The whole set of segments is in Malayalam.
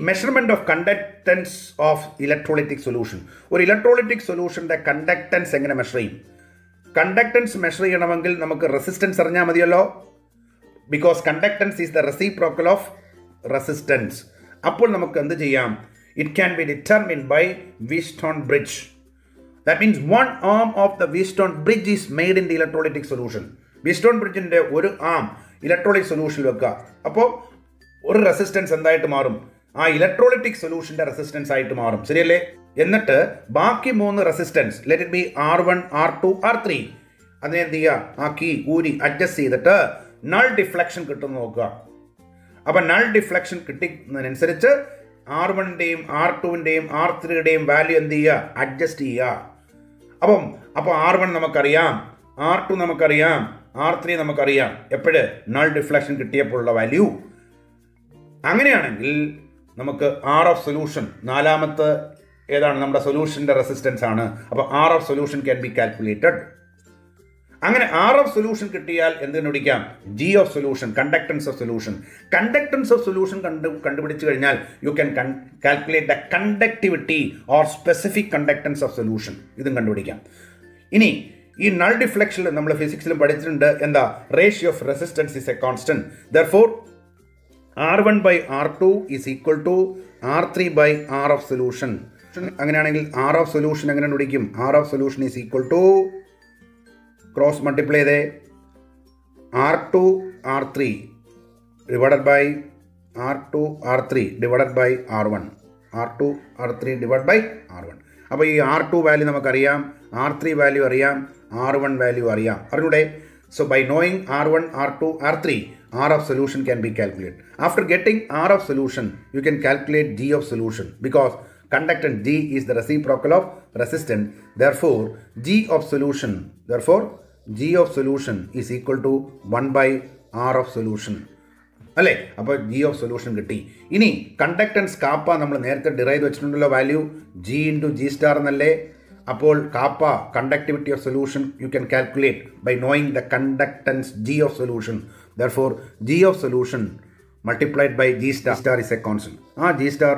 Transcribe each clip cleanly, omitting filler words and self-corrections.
Measurement of conductance of electrolytic solution. Or electrolytic solution the conductance engane measure cheyum. Conductance measure cheyanamengil namukku resistance arnja madiyallo, because conductance is the reciprocal of resistance. Appol namukku endu cheyyam, it can be determined by Wheatstone bridge. That means one arm of the Wheatstone bridge is made in the electrolytic solution. Wheatstone bridge inde oru arm electrolytic solution vekka, appo oru resistance എന്തായിട്ട് മാറും, ആ ഇലക്ട്രോളിറ്റിക് സൊല്യൂഷന്റെ റെസിസ്റ്റൻസ് ആയിട്ട് മാറും. ശരിയല്ലേ? എന്നിട്ട് ബാക്കി 3 resistance, let it be R1, R2, R3, അതിനെ എന്ത് ചെയ്യുക, ആ കീ ഊരി അഡ്ജസ്റ്റ് ചെയ്തിട്ട് നൾ ഡിഫ്ലക്ഷൻ കിട്ടുമെന്ന് നോക്കുക. അപ്പം നൾ ഡിഫ്ലക്ഷൻ കിട്ടുന്നതിനനുസരിച്ച് R1ൻ്റെയും R2ൻ്റെയും R3യുടെയും വാല്യൂ എന്ത് ചെയ്യുക, അഡ്ജസ്റ്റ് ചെയ്യുക. അപ്പോൾ R1 നമുക്കറിയാം, R2 നമുക്കറിയാം, R3 നമുക്കറിയാം. എപ്പോഴ് നൾ ഡിഫ്ലക്ഷൻ കിട്ടിയപ്പോഴുള്ള വാല്യൂ. അങ്ങനെയാണെങ്കിൽ നമുക്ക് ആർ ഓഫ് സൊല്യൂഷൻ, നാലാമത്തെ ഏതാണ്, നമ്മുടെ സൊല്യൂഷൻ്റെ റെസിസ്റ്റൻസ് ആണ്. അപ്പോൾ R of solution can be calculated. അങ്ങനെ ആർ ഓഫ് സൊല്യൂഷൻ കിട്ടിയാൽ എന്ത് കണ്ടുപിടിക്കാം, G of solution, conductance of solution. Conductance of solution കണ്ടുപിടിച്ചു കഴിഞ്ഞാൽ you can calculate the conductivity or specific conductance of solution. ഇതും കണ്ടുപിടിക്കാം. ഇനി ഈ നൾ ഡിഫ്ലക്ഷനിൽ നമ്മൾ ഫിസിക്സിലും പഠിച്ചിട്ടുണ്ട്, എന്താ, ratio of resistance is a constant. Therefore R1 by R2 is equal to R3 by R of solution. അങ്ങനെയാണെങ്കിൽ R of solution എങ്ങനെ കണ്ടുപിടിക്കും, R of solution is equal to cross multiply ചെയ്തേ R2 R3 divided by R2 R3 divided by R1, R2 R3 divided by R1. അപ്പോൾ ഈ R2 വാല്യൂ നമുക്കറിയാം, R3 വാല്യൂ അറിയാം, R1 വാല്യൂ അറിയാം, അറിഞ്ഞൂടെ? So by knowing R1, R2, R3, R of solution can be calculated. After getting R of solution, you can calculate G of solution, because conductance G is the reciprocal of resistance. Therefore, G of solution is equal to 1 by R of solution. അല്ലേ? അപ്പോൾ G of solution കിട്ടി. ഇനി കണ്ടക്ടൻസ് കാപ്പ നമ്മൾ നേരത്തെ ഡിറൈവ് വെച്ചിട്ടുണ്ടല്ലോ, value G into G star എന്നല്ലേ? അപ്പോൾ kappa, conductivity of solution, you can calculate by knowing the conductance G of solution. Therefore G of solution multiplied by G star is a constant. ആ G സ്റ്റാർ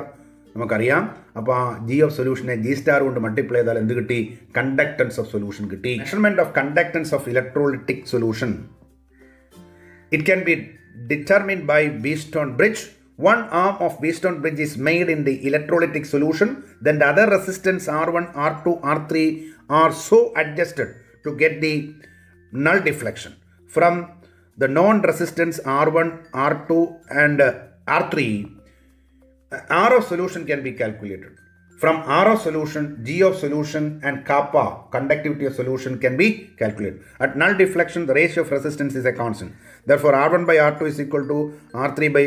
നമുക്കറിയാം. അപ്പോൾ ആ G ഓഫ് സൊല്യൂഷനെ G സ്റ്റാർ കൊണ്ട് മൾട്ടിപ്ലൈ ചെയ്താൽ എന്ത് കിട്ടി, കണ്ടക്ടൻസ് ഓഫ് സൊല്യൂഷൻ കിട്ടി. Measurement of conductance of electrolytic solution, it can be determined by Wheatstone bridge. One arm of Wheatstone bridge is made in the electrolytic solution, then the other resistance R1, R2, R3 are so adjusted to get the null deflection. From the non-resistance R1, R2 and R3, R of solution can be calculated. From R of solution, G of solution and kappa, conductivity of solution, can be calculated. At null deflection, the ratio of resistance is a constant. Therefore, R1 by R2 is equal to R3 by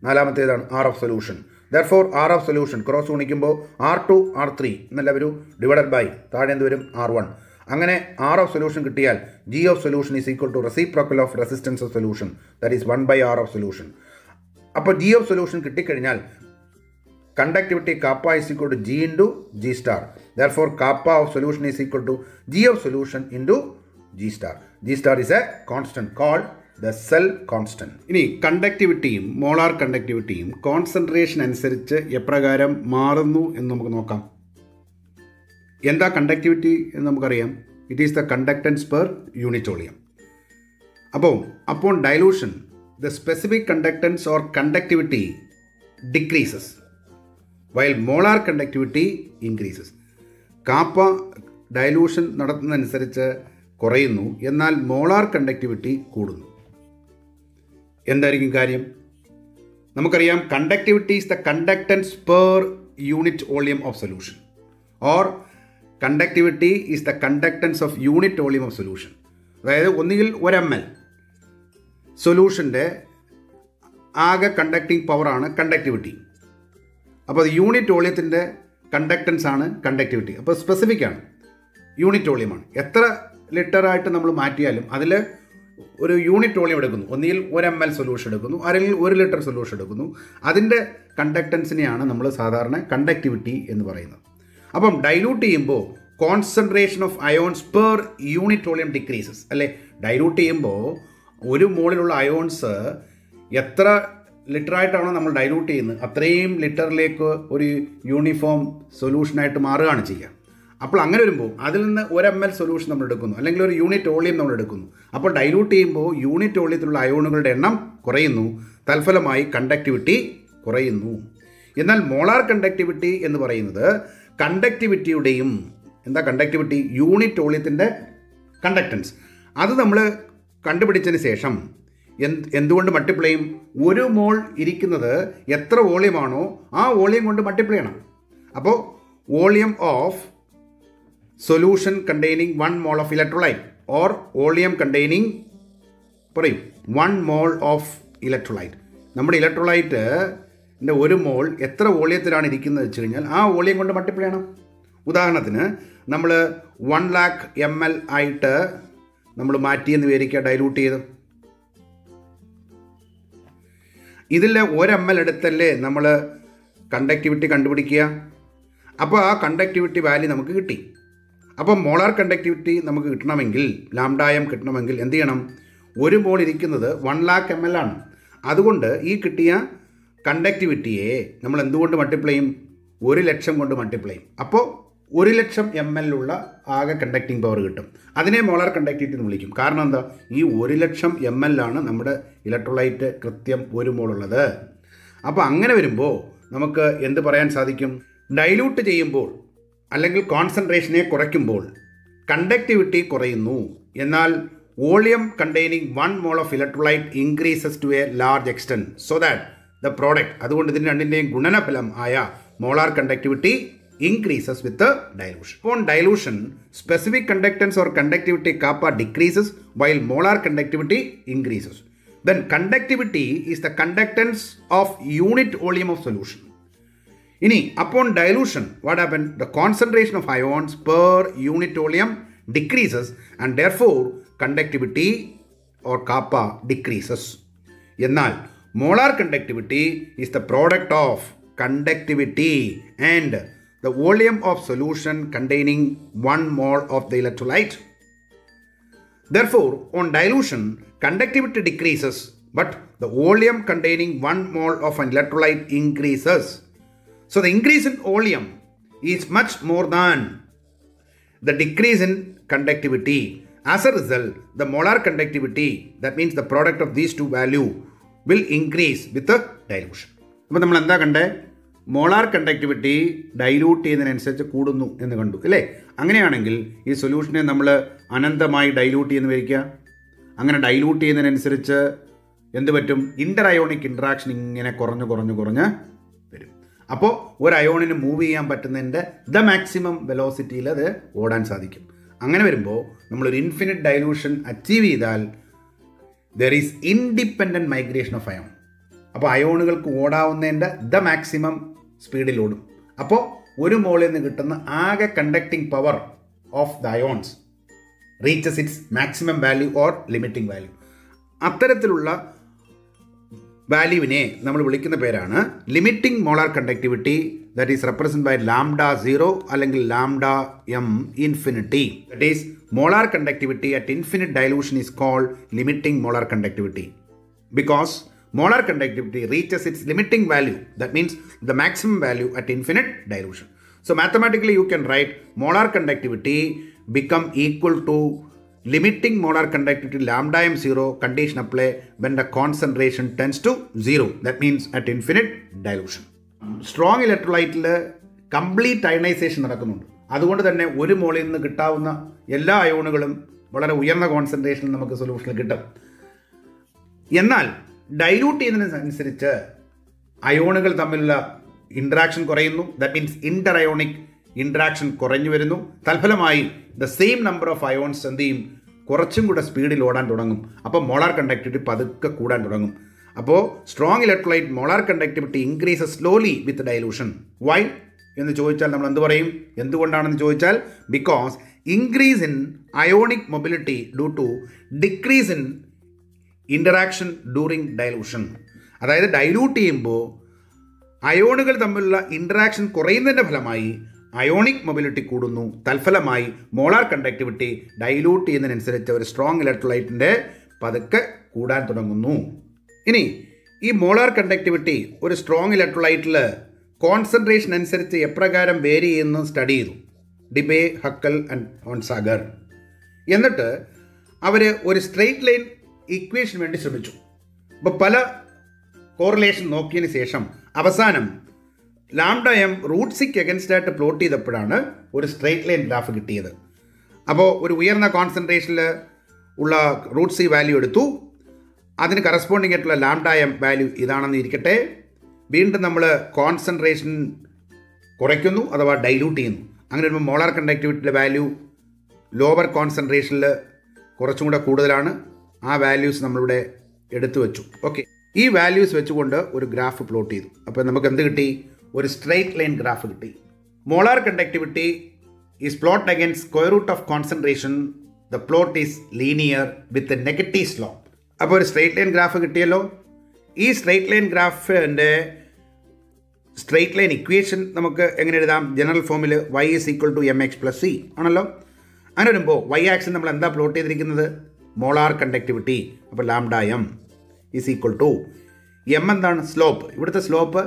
നാലാമത്തേതാണ് R of solution. Therefore R of solution cross ഗുണിക്കുമ്പോൾ R2 R3 എന്നല്ല വരും, ഡിവൈഡഡ് ബൈ താഴെ എന്ത് വരും, R1. അങ്ങനെ ആർ ഓഫ് സൊല്യൂഷൻ കിട്ടിയാൽ G of solution is equal to reciprocal of resistance of solution, that is 1 by R of solution. അപ്പോൾ ജി ഓഫ് സൊല്യൂഷൻ കിട്ടിക്കഴിഞ്ഞാൽ conductivity kappa is equal to G into G star. Therefore kappa of solution is equal to G of solution into G star. G star is a constant called the cell constant. ഇനി കണ്ടക്ടിവിറ്റിയും മോളാർ കണ്ടക്ടിവിറ്റിയും കോൺസെൻട്രേഷൻ അനുസരിച്ച് എപ്രകാരം മാറുന്നു എന്ന് നമുക്ക് നോക്കാം. എന്താ കണ്ടക്ടിവിറ്റി എന്ന് നമുക്കറിയാം, it is the conductance per unit volume. അപ്പോൾ dilution, the specific conductance or conductivity decreases while molar conductivity increases. Kappa dilution നടത്തുന്നതനുസരിച്ച് കുറയുന്നു, എന്നാൽ മോളാർ കണ്ടക്ടിവിറ്റി കൂടുന്നു. എന്തായിരിക്കും കാര്യം? നമുക്കറിയാം conductivity is the conductance per unit volume of solution, or conductivity is the conductance of unit volume of solution. അതായത് ഒന്നുകിൽ 1 ml സൊല്യൂഷൻ്റെ ആകെ കണ്ടക്ടിങ് പവറാണ് കണ്ടക്ടിവിറ്റി. അപ്പോൾ അത് യൂണിറ്റ് വോളിയത്തിൻ്റെ കണ്ടക്ടൻസ് ആണ് കണ്ടക്ടിവിറ്റി. അപ്പോൾ സ്പെസിഫിക് ആണ്, യൂണിറ്റ് വോളിയമാണ്. എത്ര ലിറ്ററായിട്ട് നമ്മൾ മാറ്റിയാലും അതിൽ ഒരു യൂണിറ്റ് വോളിയം എടുക്കുന്നു, ഒന്നുകിൽ 1 ml സൊല്യൂഷൻ എടുക്കുന്നു, അല്ലെങ്കിൽ 1 ലിറ്റർ സൊല്യൂഷൻ എടുക്കുന്നു. അതിൻ്റെ കണ്ടക്ടൻസിനെയാണ് നമ്മൾ സാധാരണ കണ്ടക്ടിവിറ്റി എന്ന് പറയുന്നത്. അപ്പം ഡൈലൂട്ട് ചെയ്യുമ്പോൾ concentration of ions per unit volume decreases, അല്ലേ? ഡൈലൂട്ട് ചെയ്യുമ്പോൾ ഒരു മോളിലുള്ള അയോൺസ് എത്ര ലിറ്ററായിട്ടാണോ നമ്മൾ ഡൈലൂട്ട് ചെയ്യുന്നത് അത്രയും ലിറ്ററിലേക്ക് ഒരു യൂണിഫോം സൊല്യൂഷനായിട്ട് മാറുകയാണ് ചെയ്യുക. അപ്പോൾ അങ്ങനെ വരുമ്പോൾ അതിൽ നിന്ന് 1 ml സൊല്യൂഷൻ നമ്മൾ എടുക്കുന്നു, അല്ലെങ്കിൽ ഒരു യൂണിറ്റ് വോളിയം നമ്മൾ എടുക്കുന്നു. അപ്പോൾ ഡൈലൂട്ട് ചെയ്യുമ്പോൾ യൂണിറ്റ് വോളിയത്തിലുള്ള അയോണുകളുടെ എണ്ണം കുറയുന്നു, തൽഫലമായി കണ്ടക്ടിവിറ്റി കുറയുന്നു. എന്നാൽ മോളാർ കണ്ടക്ടിവിറ്റി എന്ന് പറയുന്നത് കണ്ടക്ടിവിറ്റിയുടെയും കണ്ടക്ടിവിറ്റി യൂണിറ്റ് വോളിയത്തിൻ്റെ കണ്ടക്ടൻസ് അത് നമ്മൾ കണ്ടുപിടിച്ചതിന് ശേഷം എന്തുകൊണ്ട് മൾട്ടിപ്ലൈ ചെയ്യും? 1 മോൾ ഇരിക്കുന്നത് എത്ര വോളിയമാണോ ആ വോളിയം കൊണ്ട് മൾട്ടിപ്ലൈ ചെയ്യണം. അപ്പോൾ volume of solution containing 1 mole of electrolyte or volume containing 1 mole of electrolyte. നമ്മുടെ ഇലക്ട്രോലൈറ്റിൻ്റെ 1 മോൾ എത്ര വോളിയത്തിലാണ് ഇരിക്കുന്നത് വെച്ച് കഴിഞ്ഞാൽ ആ വോളിയം കൊണ്ട് മൾട്ടിപ്ലൈ ചെയ്യണം. ഉദാഹരണത്തിന് നമ്മൾ 1 lakh ml ആയിട്ട് നമ്മൾ മാറ്റിയെന്ന് വിചാരിക്കുക, ഡൈലൂട്ട് ചെയ്ത്. ഇതിൽ 1 ml എടുത്തല്ലേ നമ്മൾ കണ്ടക്ടിവിറ്റി കണ്ടുപിടിക്കുക. അപ്പോൾ ആ കണ്ടക്ടിവിറ്റി വാല്യൂ നമുക്ക് കിട്ടി. അപ്പോൾ മോളാർ കണ്ടക്ടിവിറ്റി നമുക്ക് കിട്ടണമെങ്കിൽ ലാംഡായം കിട്ടണമെങ്കിൽ എന്ത് ചെയ്യണം? 1 മോൾ ഇരിക്കുന്നത് 1 lakh ml ആണ്. അതുകൊണ്ട് ഈ കിട്ടിയ കണ്ടക്ടിവിറ്റിയെ നമ്മൾ എന്തുകൊണ്ട് മൾട്ടിപ്ലൈ ചെയ്യും? 1,00,000 കൊണ്ട് മൾട്ടിപ്ലൈ ചെയ്യും. അപ്പോൾ 1,00,000 ml ഉള്ള ആകെ കണ്ടക്റ്റിംഗ് പവർ കിട്ടും. അതിനെ മോളാർ കണ്ടക്ടിവിറ്റി എന്ന് വിളിക്കും. കാരണം എന്താ? ഈ 1,00,000 ml ആണ് നമ്മുടെ ഇലക്ട്രോലൈറ്റ് കൃത്യം 1 മോൾ ഉള്ളത്. അപ്പോൾ അങ്ങനെ വരുമ്പോൾ നമുക്ക് എന്ത് പറയാൻ സാധിക്കും? ഡൈലൂട്ട് ചെയ്യുമ്പോൾ അല്ലെങ്കിൽ കോൺസെൻട്രേഷനെ കുറയ്ക്കുമ്പോൾ കണ്ടക്ടിവിറ്റി കുറയുന്നു, എന്നാൽ volume containing 1 mole of electrolyte increases to a large extent so that the product, അതുകൊണ്ട് ഇതിന് രണ്ടിൻ്റെയും ഗുണനഫലം ആയ molar conductivity increases with the dilution. Upon dilution, specific conductance or conductivity kappa decreases while molar conductivity increases. Then conductivity is the conductance of unit volume of solution. Upon dilution, what happens? The concentration of ions per unit volume decreases and therefore conductivity or kappa decreases. Enal molar conductivity is the product of conductivity and the volume of solution containing 1 mole of the electrolyte. Therefore, on dilution, conductivity decreases, but the volume containing 1 mole of an electrolyte increases. So, the increase in volume is much more than the decrease in conductivity. As a result, the molar conductivity, that means the product of these two values, will increase with the dilution. അപ്പോൾ നമ്മൾ എന്താ കണ്ടേ? മോളാർ കണ്ടക്ടിവിറ്റി ഡൈലൂട്ട് ചെയ്യുന്നതിനനുസരിച്ച് കൂടുന്നു എന്ന് കണ്ടു അല്ലേ? അങ്ങനെയാണെങ്കിൽ ഈ സൊല്യൂഷനെ നമ്മൾ അനന്തമായി ഡൈലൂട്ട് ചെയ്യുന്ന വരിക്കുക. അങ്ങനെ ഡൈലൂട്ട് ചെയ്യുന്നതിനനുസരിച്ച് എന്ത് പറ്റും? ഇൻ്റർ അയോണിക് ഇൻട്രാക്ഷൻ ഇങ്ങനെ കുറഞ്ഞ് വരും. അപ്പോൾ ഒരു അയോണിന് മൂവ് ചെയ്യാൻ പറ്റുന്നതിൻ്റെ മാക്സിമം വെലോസിറ്റിയിൽ അത് ഓടാൻ സാധിക്കും. അങ്ങനെ വരുമ്പോൾ നമ്മളൊരു ഇൻഫിനിറ്റ് ഡൈലൂഷൻ അച്ചീവ് ചെയ്താൽ there is independent migration of ion. അപ്പോൾ അയോണുകൾക്ക് ഓടാവുന്നതിൻ്റെ മാക്സിമം സ്പീഡിൽ ഓടും. അപ്പോൾ 1 മോളിൽ നിന്ന് കിട്ടുന്ന ആകെ conducting power of the ions reaches its maximum value or limiting value. അത്തരത്തിലുള്ള വാല്യൂവിനെ നമ്മൾ വിളിക്കുന്ന പേരാണ് limiting molar conductivity. That is represent by λ0 അല്ലെങ്കിൽ λm infinity. That is molar conductivity at infinite dilution is called limiting molar conductivity because molar conductivity reaches its limiting value, that means the maximum value at infinite dilution. So mathematically you can write molar conductivity become equal to limiting molar conductivity λm0 condition apply when the concentration tends to 0, that means at infinite dilution. Strong electrolyte complete ionization നടക്കുന്നുണ്ട്. അതുകൊണ്ട് തന്നെ 1 മോളിൽ നിന്ന് കിട്ടാവുന്ന എല്ലാ അയോണുകളും വളരെ ഉയർന്ന കോൺസെൻട്രേഷനിൽ നമുക്ക് സൊല്യൂഷനിൽ കിട്ടും. എന്നാൽ ഡൈലൂട്ട് ചെയ്യുന്നതിനനുസരിച്ച് അയോണുകൾ തമ്മിലുള്ള ഇൻട്രാക്ഷൻ കുറയുന്നു. That means inter ionic interaction കുറഞ്ഞു വരുന്നു. തൽഫലമായി the same number of ions എന്ത് ചെയ്യും? കുറച്ചും കൂടെ സ്പീഡിൽ ഓടാൻ തുടങ്ങും. അപ്പോൾ മോളാർ കണ്ടക്ടിവിറ്റി പതുക്കെ കൂടാൻ തുടങ്ങും. അപ്പോൾ strong electrolyte molar conductivity increases slowly with dilution. Why എന്ന് ചോദിച്ചാൽ നമ്മൾ എന്ത് പറയും? എന്തുകൊണ്ടാണെന്ന് ചോദിച്ചാൽ because increase in ionic mobility due to decrease in interaction during dilution. അതായത് ഡൈലൂട്ട് ചെയ്യുമ്പോൾ അയോണുകൾ തമ്മിലുള്ള ഇൻ്ററാക്ഷൻ കുറയുന്നതിൻ്റെ ഫലമായി അയോണിക് മൊബിലിറ്റി കൂടുന്നു. തൽഫലമായി മോളാർ കണ്ടക്ടിവിറ്റി ഡൈലൂട്ട് ചെയ്യുന്നതിനനുസരിച്ച് ഒരു സ്ട്രോങ് ഇലക്ട്രോലൈറ്റിൻ്റെ പതുക്കെ കൂടാൻ തുടങ്ങുന്നു. ഇനി ഈ മോളാർ കണ്ടക്ടിവിറ്റി ഒരു സ്ട്രോങ് ഇലക്ട്രോലൈറ്റിൽ കോൺസെൻട്രേഷൻ അനുസരിച്ച് എപ്രകാരം വേരി ചെയ്യുന്നു സ്റ്റഡി ചെയ്തു ഡിബേ, ഹക്കൽ ആൻഡ് ഹോൺസാഗർ. എന്നിട്ട് അവർ ഒരു സ്ട്രെയിറ്റ് ലൈൻ ഇക്വേഷൻ വേണ്ടി ശ്രമിച്ചു. അപ്പോൾ പല കോറിലേഷൻ നോക്കിയതിന് ശേഷം അവസാനം ലാംഡ m റൂട്ട് സിക്ക് അഗൻസ്റ്റ് ആയിട്ട് പ്ലോട്ട് ചെയ്തപ്പോഴാണ് ഒരു സ്ട്രെയിറ്റ് ലൈൻ ഗ്രാഫ് കിട്ടിയത്. അപ്പോൾ ഒരു ഉയർന്ന കോൺസെൻട്രേഷനിൽ ഉള്ള റൂട്ട് സി വാല്യൂ എടുത്തു, അതിന് കറസ്പോണ്ടിങ് ആയിട്ടുള്ള ലാംഡ m വാല്യൂ ഇതാണെന്ന് ഇരിക്കട്ടെ. വീണ്ടും നമ്മൾ കോൺസെൻട്രേഷൻ കുറയ്ക്കുന്നു അഥവാ ഡൈല്യൂട്ട് ചെയ്യുന്നു. അങ്ങനെ വരുമ്പോൾ മോളാർ കണ്ടക്ടിവിറ്റിയുടെ വാല്യൂ ലോവർ കോൺസെൻട്രേഷനിൽ കുറച്ചും കൂടെ കൂടുതലാണ്. ആ വാല്യൂസ് നമ്മളിവിടെ എടുത്തു വെച്ചു. ഓക്കെ, ഈ വാല്യൂസ് വെച്ചുകൊണ്ട് ഒരു ഗ്രാഫ് പ്ലോട്ട് ചെയ്തു. അപ്പോൾ നമുക്ക് എന്ത് കിട്ടി? ഒരു സ്ട്രെയിറ്റ് ലൈൻ ഗ്രാഫ് കിട്ടി. Molar conductivity is plot against square root of concentration. The plot is linear with negative slope. അപ്പോൾ ഒരു സ്ട്രെയിറ്റ് ലൈൻ ഗ്രാഫ് കിട്ടിയല്ലോ. ഈ സ്ട്രെയിറ്റ് ലൈൻ ഗ്രാഫിൻ്റെ സ്ട്രെയിറ്റ് ലൈൻ ഇക്വേഷൻ നമുക്ക് എങ്ങനെ എഴുതാം? ജനറൽ ഫോമിൽ y is equal to mx plus c ആണല്ലോ. അങ്ങനെ വരുമ്പോൾ y ആക്സിൽ നമ്മൾ എന്താ പ്ലോട്ട് ചെയ്തിരിക്കുന്നത്? Molar conductivity. അപ്പോൾ lambda m is equal to m എന്താണ്? സ്ലോപ്പ്. ഇവിടുത്തെ സ്ലോപ്പ്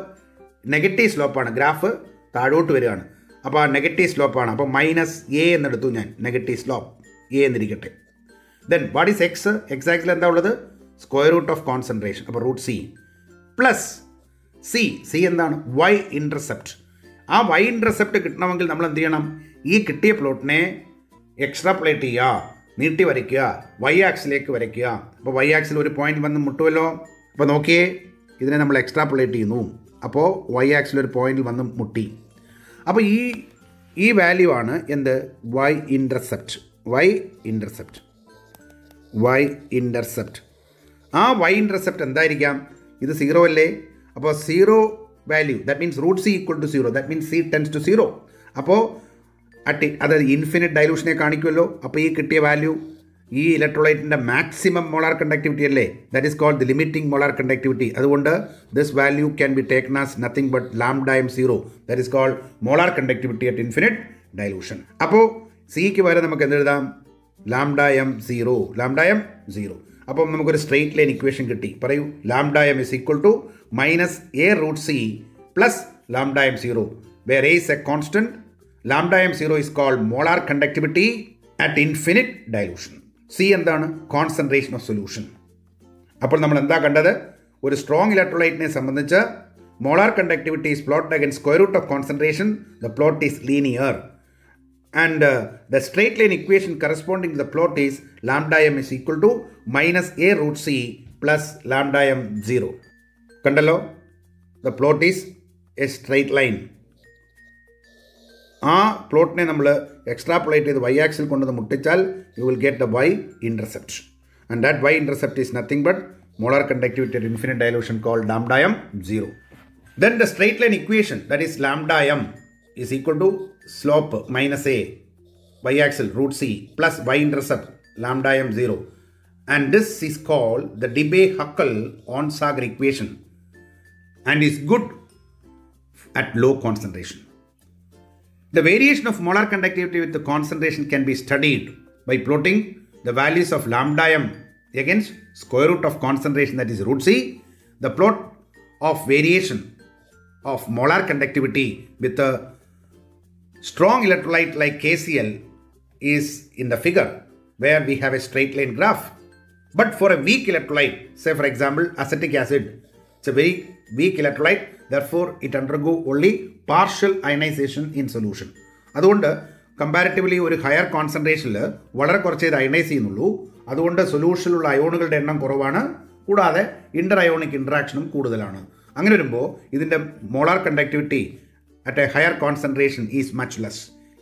നെഗറ്റീവ് സ്ലോപ്പാണ്. ഗ്രാഫ് താഴോട്ട് വരികയാണ്. അപ്പോൾ ആ നെഗറ്റീവ് സ്ലോപ്പാണ്. അപ്പോൾ മൈനസ് a എന്നെടുത്തു ഞാൻ. നെഗറ്റീവ് സ്ലോപ്പ് a എന്നിരിക്കട്ടെ. Then what is X? X ആക്സിൽ എന്താ ഉള്ളത്? Square root of concentration. അപ്പോൾ റൂട്ട് സി പ്ലസ് സി എന്താണ്? Y intercept. ആ വൈ ഇൻ്റർസെപ്റ്റ് കിട്ടണമെങ്കിൽ നമ്മൾ എന്ത് ചെയ്യണം? ഈ കിട്ടിയ പ്ലോട്ടിനെ എക്സ്ട്രാപ്ലേറ്റ് ചെയ്യുക, നീട്ടി വരയ്ക്കുക, വൈ ആക്സിലേക്ക് വരയ്ക്കുക. അപ്പോൾ വൈ ആക്സിൽ ഒരു പോയിന്റ് വന്ന് മുട്ടുമല്ലോ. അപ്പോൾ നോക്കിയേ, ഇതിനെ നമ്മൾ എക്സ്ട്രാപ്ലേറ്റ് ചെയ്യുന്നു. അപ്പോൾ വൈ ആക്സിൽ ഒരു പോയിന്റിൽ വന്ന് മുട്ടി. അപ്പോൾ ഈ വാല്യൂ ആണ് എന്ത്? Y intercept. Y intercept. ആ വൈ ഇൻ്റർസെപ്റ്റ് എന്തായിരിക്കാം? ഇത് 0 അല്ലേ? അപ്പോൾ 0 value, that means root C equal to 0, that means C tends to 0. അപ്പോൾ അതായത് ഇൻഫിനിറ്റ് ഡൈലൂഷനെ കാണിക്കുമല്ലോ. അപ്പോൾ ഈ കിട്ടിയ വാല്യൂ ഈ ഇലക്ട്രോലൈറ്റിൻ്റെ മാക്സിമം മോളാർ കണ്ടക്ടിവിറ്റി അല്ലേ? That is called the limiting molar conductivity. അതുകൊണ്ട് this value can be taken as nothing but lambda m 0. That is called molar conductivity at infinite dilution. അപ്പോൾ സിക്ക് വരെ നമുക്ക് എന്തെഴുതാം? Lambda m 0. അപ്പം നമുക്കൊരു സ്ട്രെയിറ്റ് ലൈൻ ഇക്വേഷൻ കിട്ടി. പറയൂ. Lambda m is equal to minus a root C plus lambda m 0, where a is a constant. Lambda m 0 is called molar conductivity at infinite dilution. C എന്താണ്? Concentration of solution. അപ്പോൾ നമ്മൾ എന്താ കണ്ടത്? ഒരു സ്ട്രോങ് ഇലക്ട്രോലൈറ്റിനെ സംബന്ധിച്ച് molar conductivity is plot against square root of concentration. The plot is linear. And the straight line equation corresponding to the plot is lambda m is equal to minus a root c plus lambda m 0. കണ്ടല്ലോ, the plot is a straight line. ആ പ്ലോട്ടിനെ നമ്മൾ എക്സ്ട്രാപ്ലേറ്റ് ചെയ്ത് y ആക്സിൽ കൊണ്ടുവന്ന് മുട്ടിച്ചാൽ you will get the y intercept. And that y intercept is nothing but molar conductivity at infinite dilution called lambda m 0. Then the straight line equation, that is lambda m is equal to slope minus a, y axis root c plus y intercept lambda m 0, and this is called the Debye-Huckel-Onsager equation and is good at low concentration. The variation of molar conductivity with the concentration can be studied by plotting the values of lambda m against square root of concentration, that is root c. The plot of variation of molar conductivity with a strong electrolyte like KCl is in the figure where we have a straight line graph. But for a weak electrolyte, say for example acetic acid, it's a very weak electrolyte, therefore it undergo only partial ionization in solution. അതുകൊണ്ട് കമ്പാരിറ്റീവ്ലി ഒരു ഹയർ കോൺസെൻട്രേഷനിൽ വളരെ കുറച്ച് ഇത് അയണൈസ് ചെയ്യുന്നുള്ളൂ. അതുകൊണ്ട് സൊല്യൂഷനിലുള്ള അയോണുകളുടെ എണ്ണം കുറവാണ്, കൂടാതെ ഇൻ്റർ അയോണിക് ഇൻട്രാക്ഷനും കൂടുതലാണ്. അങ്ങനെ വരുമ്പോൾ ഇതിൻ്റെ molar conductivity at a higher concentration is much less.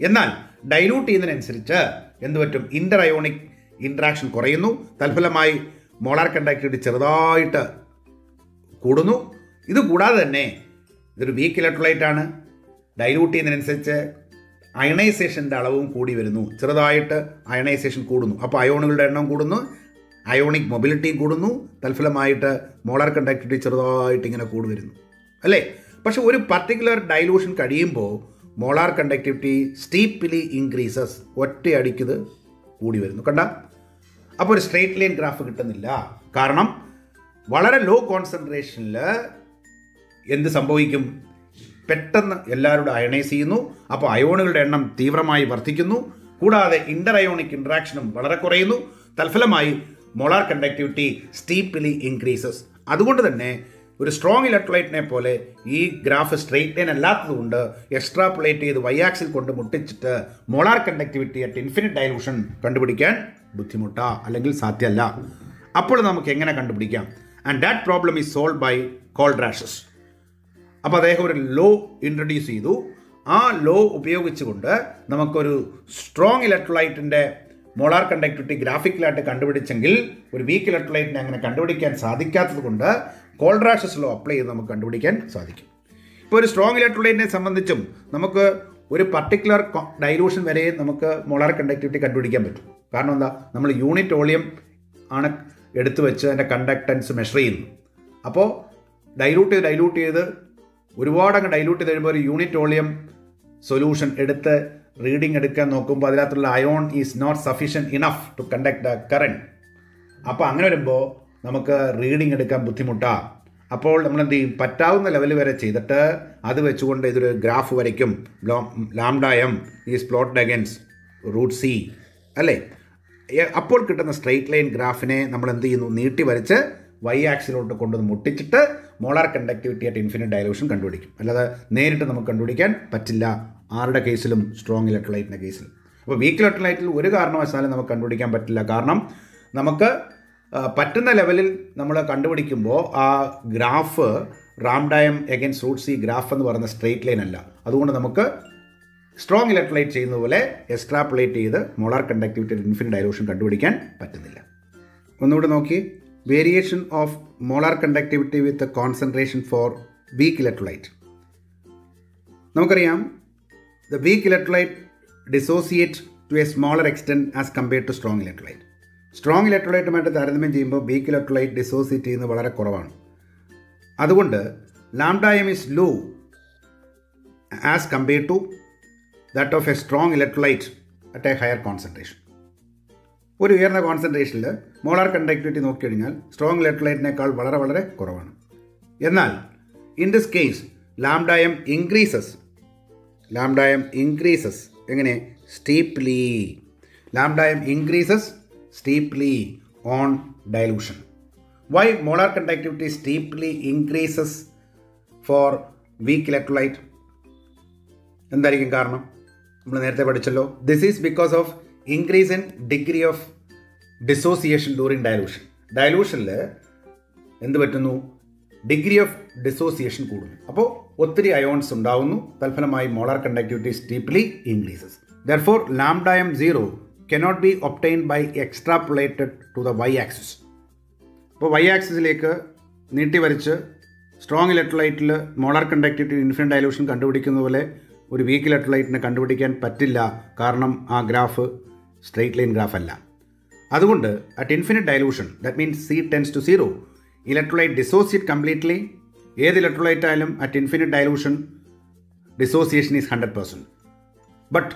എന്നാൽ ഡൈല്യൂട്ട് ചെയ്യുന്നതിനനുസരിച്ച് എന്ത് പറ്റും? ഇൻ്റർ അയോണിക് ഇൻട്രാക്ഷൻ കുറയുന്നു, തൽഫലമായി മോളാർ കണ്ടക്ടിവിറ്റി ചെറുതായിട്ട് കൂടുന്നു. ഇത് കൂടാതെ തന്നെ ഇതൊരു വീക്ക് ഇലക്ട്രോലൈറ്റ് ആണ്. ഡൈല്യൂട്ട് ചെയ്യുന്നതിനനുസരിച്ച് അയണൈസേഷൻ്റെ അളവും കൂടി വരുന്നു, ചെറുതായിട്ട് അയണൈസേഷൻ കൂടുന്നു. അപ്പോൾ അയോണുകളുടെ എണ്ണം കൂടുന്നു, അയോണിക് മൊബിലിറ്റി കൂടുന്നു, തൽഫലമായിട്ട് മോളാർ കണ്ടക്ടിവിറ്റി ചെറുതായിട്ട് ഇങ്ങനെ കൂടി വരുന്നു അല്ലേ? പക്ഷെ ഒരു പർട്ടിക്കുലർ ഡൈലൂഷൻ കഴിയുമ്പോൾ മോളാർ കണ്ടക്ടിവിറ്റി സ്റ്റീപ്ലി ഇൻക്രീസസ്, ഒറ്റയടിക്കത് കൂടി വരുന്നു. കണ്ട? അപ്പോൾ ഒരു സ്ട്രെയിറ്റ് ലൈൻ ഗ്രാഫ് കിട്ടുന്നില്ല. കാരണം വളരെ ലോ കോൺസെൻട്രേഷനിൽ എന്ത് സംഭവിക്കും? പെട്ടെന്ന് എല്ലാവരുടെ അയണൈസ് ചെയ്യുന്നു. അപ്പോൾ അയോണുകളുടെ എണ്ണം തീവ്രമായി വർദ്ധിക്കുന്നു. കൂടാതെ ഇൻ്റർ അയോണിക് ഇൻട്രാക്ഷനും വളരെ കുറയുന്നു. തൽഫലമായി മോളാർ കണ്ടക്ടിവിറ്റി സ്റ്റീപ്ലി ഇൻക്രീസസ്. അതുകൊണ്ട് തന്നെ ഒരു സ്ട്രോങ് ഇലക്ട്രോലൈറ്റിനെ പോലെ ഈ ഗ്രാഫ് സ്ട്രെയിറ്റ് ലൈൻ അല്ലാത്തതുകൊണ്ട് എക്സ്ട്രാപ്പുലേറ്റ് ചെയ്ത് വൈ ആക്സിൽ കൊണ്ട് മുട്ടിച്ചിട്ട് molar conductivity at infinite dilution കണ്ടുപിടിക്കാൻ ബുദ്ധിമുട്ടാ, അല്ലെങ്കിൽ സാധ്യമല്ല. അപ്പോൾ നമുക്ക് എങ്ങനെ കണ്ടുപിടിക്കാം? And that problem is solve by Kohlrausch's. അപ്പോൾ അദ്ദേഹം ഒരു ലോ ഇൻട്രൊഡ്യൂസ് ചെയ്തു. ആ ലോ ഉപയോഗിച്ചുകൊണ്ട് നമുക്കൊരു സ്ട്രോങ് ഇലക്ട്രോലൈറ്റിൻ്റെ മോളാർ കണ്ടക്ടിവിറ്റി ഗ്രാഫിക്കലായിട്ട് കണ്ടുപിടിച്ചെങ്കിൽ ഒരു വീക്ക് ഇലക്ട്രോലൈറ്റിനെ അങ്ങനെ കണ്ടുപിടിക്കാൻ സാധിക്കാത്തത് കൊണ്ട് കോൾഡ്രാഷസ് ലോ അപ്ലൈ ചെയ്ത് നമുക്ക് കണ്ടുപിടിക്കാൻ സാധിക്കും. ഇപ്പോൾ ഒരു സ്ട്രോങ് ഇലക്ട്രോലൈറ്റിനെ സംബന്ധിച്ചും നമുക്ക് ഒരു പർട്ടിക്കുലർ ഡൈലൂഷൻ വരെ നമുക്ക് മോളാർ കണ്ടക്ടിവിറ്റി കണ്ടുപിടിക്കാൻ പറ്റും. കാരണം എന്താ? നമ്മൾ യൂണിറ്റ് വോളിയം ആണ് എടുത്തു വെച്ച് അതിൻ്റെ കണ്ടക്ടൻസ് മെഷർ ചെയ്യുന്നു. അപ്പോൾ ഡൈലൂട്ട് ചെയ്ത് ഒരുപാട് അങ്ങ് ഡൈലൂട്ട് ചെയ്ത് കഴിയുമ്പോൾ ഒരു യൂണിറ്റ് വോളിയം സൊല്യൂഷൻ എടുത്ത് റീഡിംഗ് എടുക്കാൻ നോക്കുമ്പോൾ അതിനകത്തുള്ള ion is not sufficient enough to conduct the current. അപ്പോൾ അങ്ങനെ വരുമ്പോൾ നമുക്ക് റീഡിംഗ് എടുക്കാൻ ബുദ്ധിമുട്ടാണ്. അപ്പോൾ നമ്മൾ എന്ത് ചെയ്യും? പറ്റാവുന്ന ലെവൽ വരെ ചെയ്തിട്ട് അത് വെച്ചുകൊണ്ട് ഇതൊരു ഗ്രാഫ് വരയ്ക്കും. Lambda M is plot against root C അല്ലേ? അപ്പോൾ കിട്ടുന്ന സ്ട്രെയിറ്റ് ലൈൻ ഗ്രാഫിനെ നമ്മൾ എന്ത് ചെയ്യുന്നു? നീട്ടി വരച്ച് വൈ ആക്സിലോട്ട് കൊണ്ടുവന്ന് മുട്ടിച്ചിട്ട് മോളാർ കണ്ടക്ടിവിറ്റി ആയിട്ട് ഇൻഫിനിറ്റ് ഡൈലൂഷൻ കണ്ടുപിടിക്കും. അല്ലാതെ നേരിട്ട് നമുക്ക് കണ്ടുപിടിക്കാൻ പറ്റില്ല, ആരുടെ കേസിലും സ്ട്രോങ് ഇലക്ട്രോലൈറ്റിൻ്റെ കേസിലും. അപ്പോൾ വീക്ക് ഇലക്ട്രോലൈറ്റിൽ ഒരു കാരണവശാലും നമുക്ക് കണ്ടുപിടിക്കാൻ പറ്റില്ല. കാരണം നമുക്ക് പറ്റുന്ന ലെവലിൽ നമ്മൾ കണ്ടുപിടിക്കുമ്പോൾ ആ graph lambda m against root C graph എന്ന് പറയുന്ന സ്ട്രെയിറ്റ് ലൈൻ അല്ല. അതുകൊണ്ട് നമുക്ക് സ്ട്രോങ് ഇലക്ട്രോലൈറ്റ് ചെയ്യുന്ന പോലെ എക്സ്ട്രാപ്പുലേറ്റ് ചെയ്ത് മോളാർ കണ്ടക്ടിവിറ്റി ഇൻഫിനിറ്റ് ഡൈലൂഷൻ കണ്ടുപിടിക്കാൻ പറ്റുന്നില്ല. ഒന്നുകൂടെ നോക്കി. Variation of molar conductivity with concentration for weak electrolyte. നമുക്കറിയാം the weak electrolyte dissociate to a smaller extent as compared to strong electrolyte. Strong ഇലക്ട്രോലൈറ്റുമായിട്ട് താരതമ്യം ചെയ്യുമ്പോൾ വീക്ക് ഇലക്ട്രോലൈറ്റ് ഡിസോസിയേറ്റ് ചെയ്യുന്നത് വളരെ കുറവാണ്. അതുകൊണ്ട് lambda M is low as compared to that of a strong electrolyte at a higher concentration. ഒരു ഉയർന്ന കോൺസെൻട്രേഷനിൽ മോളാർ കണ്ടക്ടിവിറ്റി നോക്കിക്കഴിഞ്ഞാൽ സ്ട്രോങ് ഇലക്ട്രോലൈറ്റിനേക്കാൾ വളരെ വളരെ കുറവാണ്. എന്നാൽ in this case lambda M increases എങ്ങനെ? Steeply. Lambda M increases steeply on dilution. Why molar conductivity steeply increases for weak electrolyte? എന്തായിരിക്കും കാരണം? നമ്മൾ നേരത്തെ പഠിച്ചല്ലോ. This is because of increase in degree of dissociation during dilution. ഡൈലൂഷനിൽ എന്ത് പറ്റുന്നു? ഡിഗ്രി ഓഫ് ഡിസോസിയേഷൻ കൂടുന്നു. അപ്പോൾ ഒത്തിരി അയോൺസ് ഉണ്ടാവുന്നു. തൽഫലമായി molar conductivity steeply increases. Therefore lambda M 0 cannot be obtained by extrapolated to the Y axis. അപ്പോൾ വൈ ആക്സിസിലേക്ക് നീട്ടി വരച്ച് സ്ട്രോങ് ഇലക്ട്രോലൈറ്റിൽ മോളാർ കണ്ടക്ടിവിറ്റി ഇൻഫിനിറ്റ് ഡൈലൂഷൻ കണ്ടുപിടിക്കുന്ന പോലെ ഒരു വീക്ക് ഇലക്ട്രോലൈറ്റിനെ കണ്ടുപിടിക്കാൻ പറ്റില്ല. കാരണം ആ ഗ്രാഫ് സ്ട്രെയിറ്റ് ലൈൻ ഗ്രാഫ് അല്ല. അതുകൊണ്ട് at infinite dilution, that means C tends to 0, electrolyte dissociate completely. ഏത് ഇലക്ട്രോലൈറ്റ് ആയാലും at infinite dilution dissociation is 100%. But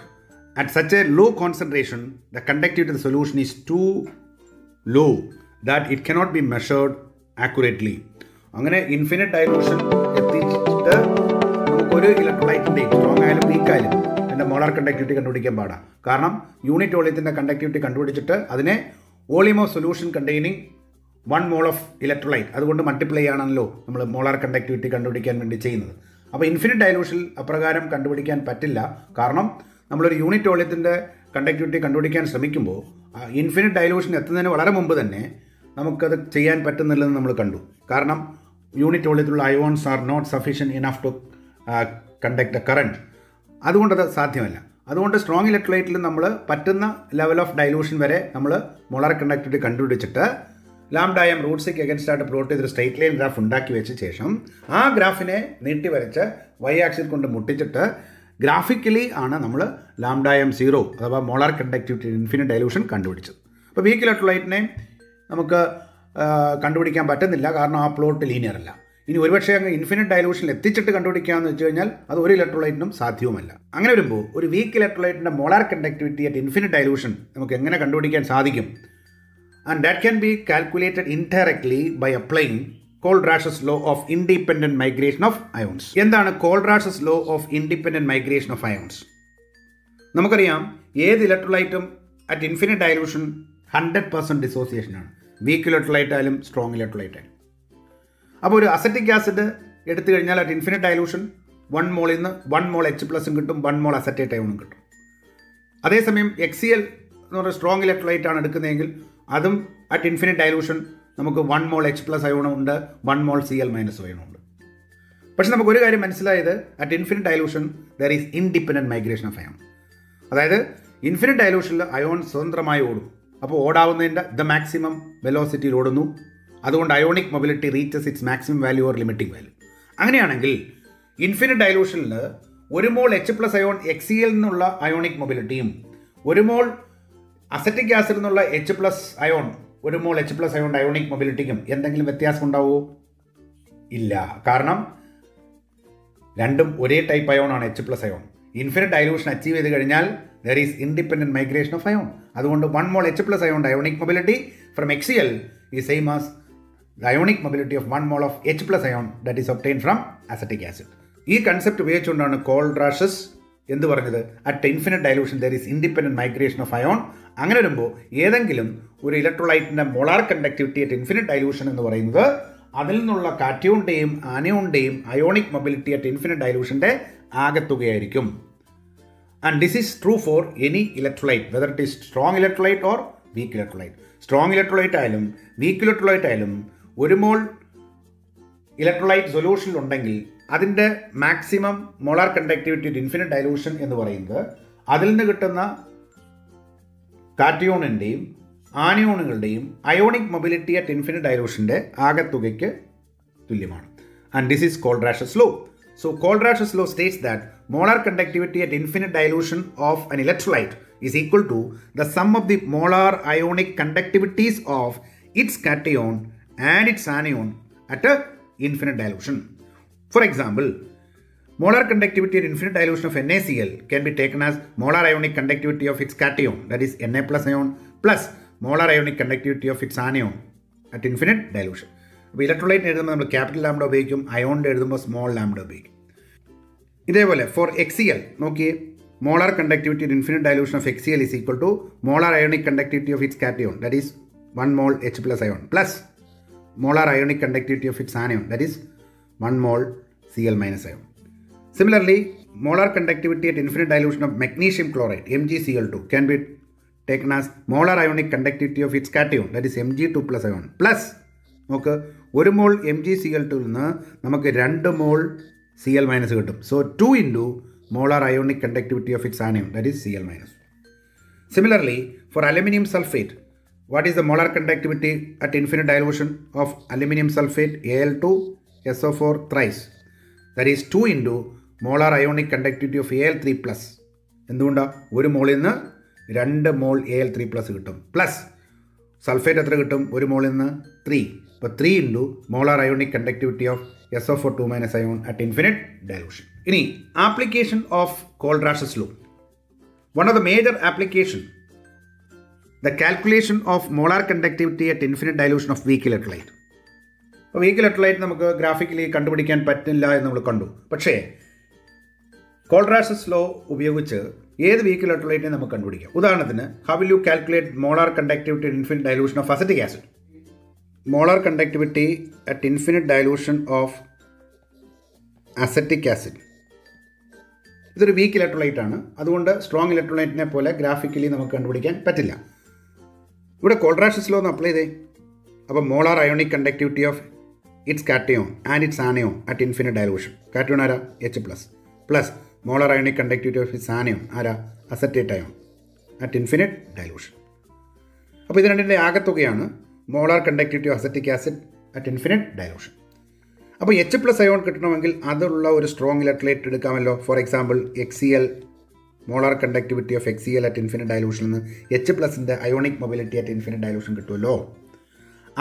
at such a low concentration, the conductivity of the solution is too low that it cannot be measured accurately. അങ്ങനെ ഇൻഫിനിറ്റ് ഡൈലൂഷൻ എത്തിച്ചിട്ട് നമുക്കൊരു ഇലക്ട്രോലൈറ്റിൻ്റെയും സ്ട്രോങ് ആയാലും വീക്ക് ആയാലും എൻ്റെ മോളാർ കണ്ടക്ടിവിറ്റി കണ്ടുപിടിക്കാൻ പാടാം. കാരണം യൂണിറ്റ് വോളിയത്തിൻ്റെ കണ്ടക്ടിവിറ്റി കണ്ടുപിടിച്ചിട്ട് അതിനെ volume of solution containing 1 mole of electrolyte അതുകൊണ്ട് മൾട്ടിപ്ലൈ ആണല്ലോ നമ്മൾ മോളാർ കണ്ടക്ടിവിറ്റി കണ്ടുപിടിക്കാൻ വേണ്ടി ചെയ്യുന്നത്. അപ്പോൾ ഇൻഫിനിറ്റ് ഡൈലൂഷനിൽ അപ്രകാരം കണ്ടുപിടിക്കാൻ പറ്റില്ല. കാരണം നമ്മളൊരു യൂണിറ്റ് വോളിയത്തിൻ്റെ കണ്ടക്ടിവിറ്റി കണ്ടുപിടിക്കാൻ ശ്രമിക്കുമ്പോൾ ഇൻഫിനിറ്റ് ഡൈലൂഷൻ എത്തുന്നതിന് വളരെ മുമ്പ് തന്നെ നമുക്കത് ചെയ്യാൻ പറ്റുന്നില്ലെന്ന് നമ്മൾ കണ്ടു. കാരണം യൂണിറ്റ് വോളിയത്തിലുള്ള ions are not sufficient enough to conduct a current. അതുകൊണ്ടത് സാധ്യമല്ല. അതുകൊണ്ട് സ്ട്രോങ് ഇലക്ട്രോലൈറ്റിൽ നമ്മൾ പറ്റുന്ന ലെവൽ ഓഫ് ഡൈലൂഷൻ വരെ നമ്മൾ മോളാർ കണ്ടക്ടിവിറ്റി കണ്ടുപിടിച്ചിട്ട് ലാംഡ എം റൂട്ട് സിക്ക് അഗൈൻസ്റ്റ് ആയിട്ട് പ്ലോട്ട് ചെയ്തൊരു സ്ട്രെയിറ്റ് ലൈൻ ഗ്രാഫ് ഉണ്ടാക്കി വെച്ച ശേഷം ആ ഗ്രാഫിനെ നീട്ടി വരച്ച് വൈ ആക്സിൽ കൊണ്ട് മുട്ടിച്ചിട്ട് ഗ്രാഫിക്കലി ആണ് നമ്മൾ ലാംഡ എം 0 അഥവാ മോളാർ കണ്ടക്ടിവിറ്റി ഇൻഫിനിറ്റ് ഡൈലൂഷൻ കണ്ടുപിടിച്ചത്. അപ്പോൾ വീക്ക് ഇലക്ട്രോലൈറ്റിനെ നമുക്ക് കണ്ടുപിടിക്കാൻ പറ്റുന്നില്ല. കാരണം ആ പ്ലോട്ട് ലീനിയർ അല്ല. ഇനി ഒരുപക്ഷേ അങ്ങ് ഇൻഫിനിറ്റ് ഡൈലൂഷനിൽ എത്തിച്ചിട്ട് കണ്ടുപിടിക്കാമെന്ന് വെച്ച് കഴിഞ്ഞാൽ അത് ഒരു ഇലക്ട്രോലൈറ്റിനും സാധ്യവുമല്ല. അങ്ങനെ വരുമ്പോൾ ഒരു വീക്ക് ഇലക്ട്രോലൈറ്റിൻ്റെ molar conductivity at infinite dilution നമുക്ക് എങ്ങനെ കണ്ടുപിടിക്കാൻ സാധിക്കും? and that can be calculated indirectly by applying Kohlrausch's law of independent migration of ions. എന്താണ് Kohlrausch's law of independent migration of ions? നമുക്കറിയാം ഏത് ഇലക്ട്രോലൈറ്റും അറ്റ് ഇൻഫിനിറ്റ് ഡയലൂഷൻ 100% ഡിസോസിയേഷൻ ആണ്. വീക്ക് ഇലക്ട്രോലൈറ്റ് ആയാലും സ്ട്രോങ് ഇലക്ട്രോലൈറ്റ് ആയാലും. അപ്പോൾ ഒരു അസറ്റിക് ആസിഡ് എടുത്തു കഴിഞ്ഞാൽ അറ്റ് ഇൻഫിനിറ്റ് ഡയലൂഷൻ 1 മോളിൽ നിന്ന് 1 മോൾ H+ കിട്ടും, 1 മോൾ അസറ്റേറ്റ് അയോണും കിട്ടും. അതേസമയം HCl എന്ന് പറഞ്ഞാൽ സ്ട്രോങ് ഇലക്ട്രോലൈറ്റ് ആണ് എടുക്കുന്നതെങ്കിൽ അതും അറ്റ് ഇൻഫിനിറ്റ് ഡയലൂഷൻ നമുക്ക് 1 മോൾ H+ അയോണും ഉണ്ട്, 1 മോൾ Cl- അയോണും ഉണ്ട്. പക്ഷെ നമുക്കൊരു കാര്യം മനസ്സിലായത് at infinite dilution there is independent migration of ion. അതായത് ഇൻഫിനിറ്റ് ഡയലൂഷനിൽ അയോൺ സ്വതന്ത്രമായി ഓടും. അപ്പോൾ ഓടാവുന്നതിൻ്റെ മാക്സിമം വെലോസിറ്റിയിൽ ഓടുന്നു. അതുകൊണ്ട് ionic mobility reaches its maximum value or limiting value. അങ്ങനെയാണെങ്കിൽ infinite ഡയലൂഷനിൽ 1 mole H+ ion HCl നിന്നുള്ള അയോണിക് മൊബിലിറ്റിയും 1 മോൾ അസറ്റിക് ആസിഡ് നിന്നുള്ള H+ ion 1 mole H+ ion ionic മൊബിലിറ്റിക്കും എന്തെങ്കിലും വ്യത്യാസം ഉണ്ടാവുമോ? ഇല്ല. കാരണം രണ്ടും ഒരേ ടൈപ്പ് അയോൺ ആണ് H+ ion. Infinite dilution achieve ചെയ്ത് കഴിഞ്ഞാൽ there is independent migration of ion. അതുകൊണ്ട് 1 mole H+ ion ionic mobility from HCl is same as the ionic mobility of 1 mole of H+ ion that is obtained from acetic acid. ഈ കൺസെപ്റ്റ് ഉപയോഗിച്ചുകൊണ്ടാണ് Kohlrausch's എന്ത് പറഞ്ഞത്? At infinite dilution there is independent migration of ion. അങ്ങനെ വരുമ്പോൾ ഏതെങ്കിലും ഒരു ഇലക്ട്രോലൈറ്റിൻ്റെ molar conductivity at infinite dilution എന്ന് പറയുന്നത് അതിൽ നിന്നുള്ള കാറ്റയോണിൻ്റെയും ആനയോണിൻ്റെയും അയോണിക് മൊബിലിറ്റി അറ്റ് ഇൻഫിനിറ്റ് ഡയലൂഷൻ്റെ ആകെത്തുകയായിരിക്കും. And this is true for any electrolyte, whether it is strong electrolyte or weak electrolyte. Strong electrolyte ആയാലും വീക്ക് ഇലക്ട്രോലൈറ്റ് ആയാലും 1 മോൾ ഇലക്ട്രോലൈറ്റ് സൊല്യൂഷനിൽ ഉണ്ടെങ്കിൽ അതിൻ്റെ maximum molar conductivity infinite dilution എന്ന് പറയുന്നത് അതിൽ നിന്ന് കിട്ടുന്ന കാറ്റയോണിൻ്റെയും ആനയോണുകളുടെയും അയോണിക് മൊബിലിറ്റി അറ്റ് ഇൻഫിനിറ്റ് ഡയലൂഷൻ്റെ ആകെത്തുകയ്ക്ക് തുല്യമാണ്. And this is Kohlrausch's law. So Kohlrausch's law states that molar conductivity at infinite dilution of an electrolyte is equal to the sum of the molar ionic conductivities of its cation and its anion at a infinite dilution. For example, molar conductivity at infinite dilution of NaCl can be taken as molar ionic conductivity of its cation, that is Na+ ion, plus molar ionic conductivity of its anion at infinite dilution. അപ്പോൾ ഇലക്ട്രോലൈറ്റിന് എഴുതുമ്പോൾ നമ്മൾ ക്യാപിറ്റൽ ലാംഡ ഉപയോഗിക്കും, അയോണിൻ്റെ എഴുതുമ്പോൾ സ്മോൾ ലാംഡ ഉപയോഗിക്കും. ഇതേപോലെ ഫോർ HCl നോക്കിയേ, molar conductivity at infinite dilution of HCl is equal to molar ionic conductivity of its cation, that is 1 mole H+ ion, plus molar ionic conductivity of its anion, that is 1 mole Cl- ion. Similarly, molar conductivity at infinite dilution of magnesium chloride, MgCl2, can be taken as molar ionic conductivity of its cation, that is Mg2+ ion, plus നമുക്ക് 1 മോൾ MgCl2 നിന്ന് നമുക്ക് 2 മോൾ Cl- കിട്ടും. So 2 into molar ionic conductivity of its anion, that is Cl-. Similarly, for aluminum sulfate, what is the molar conductivity at infinite dilution of aluminum sulfate Al2SO4 thrice? That is 2 into molar ionic conductivity of Al3+. എന്തുകൊണ്ടാണ്? 1 മോളിൽ നിന്ന് 2 മോൾ Al3+ കിട്ടും, പ്ലസ് സൾഫേറ്റ് എത്ര കിട്ടും? 1 മോളിൽ നിന്ന് 3. അപ്പോൾ 3 into molar ionic conductivity of SO4 ion at infinite dilution. ഇനി application of Kohlrausch's law. One of the major application, the calculation of molar conductivity at infinite dilution of weak electrolyte. അപ്പോൾ വീക്ക് ഇലക്ട്രോലൈറ്റ് നമുക്ക് ഗ്രാഫിക്കലി കണ്ടുപിടിക്കാൻ പറ്റില്ല എന്ന് നമ്മൾ കണ്ടു. പക്ഷേ Kohlrausch's law ഉപയോഗിച്ച് ഏത് വീക്ക് ഇലക്ട്രോലൈറ്റിനെ നമുക്ക് കണ്ടുപിടിക്കാം. ഉദാഹരണത്തിന്, how will you calculate molar conductivity at infinite dilution of acetic acid? Molar conductivity at infinite dilution of acetic acid. ഇതൊരു വീക്ക് ഇലക്ട്രോലൈറ്റ് ആണ്. അതുകൊണ്ട് സ്ട്രോങ് ഇലക്ട്രോലൈറ്റിനെ പോലെ ഗ്രാഫിക്കലി നമുക്ക് കണ്ടുപിടിക്കാൻ പറ്റില്ല. ഇവിടെ Kohlrausch's law ഒന്ന് അപ്ലൈ ചെയ്തേ. അപ്പോൾ molar ionic conductivity of its cation and its anion at infinite dilution. Cation ആരാ? H+. Plus molar ionic conductivity of its anion ആരാ? Acetate ion at infinite dilution. അപ്പോൾ ഇത് രണ്ടിൻ്റെ ആകത്തുകയാണ് molar conductivity of acetic acid at infinite dilution. അപ്പോൾ H+ അയോൺ കിട്ടണമെങ്കിൽ അതുള്ള ഒരു സ്ട്രോങ് ഇലക്ട്രോലൈറ്റ് എടുക്കാമല്ലോ. For example HCl, molar conductivity of HCl at infinite ഡയലൂഷനിൽ നിന്ന് H+ൻ്റെ ionic mobility at infinite dilution കിട്ടുമല്ലോ.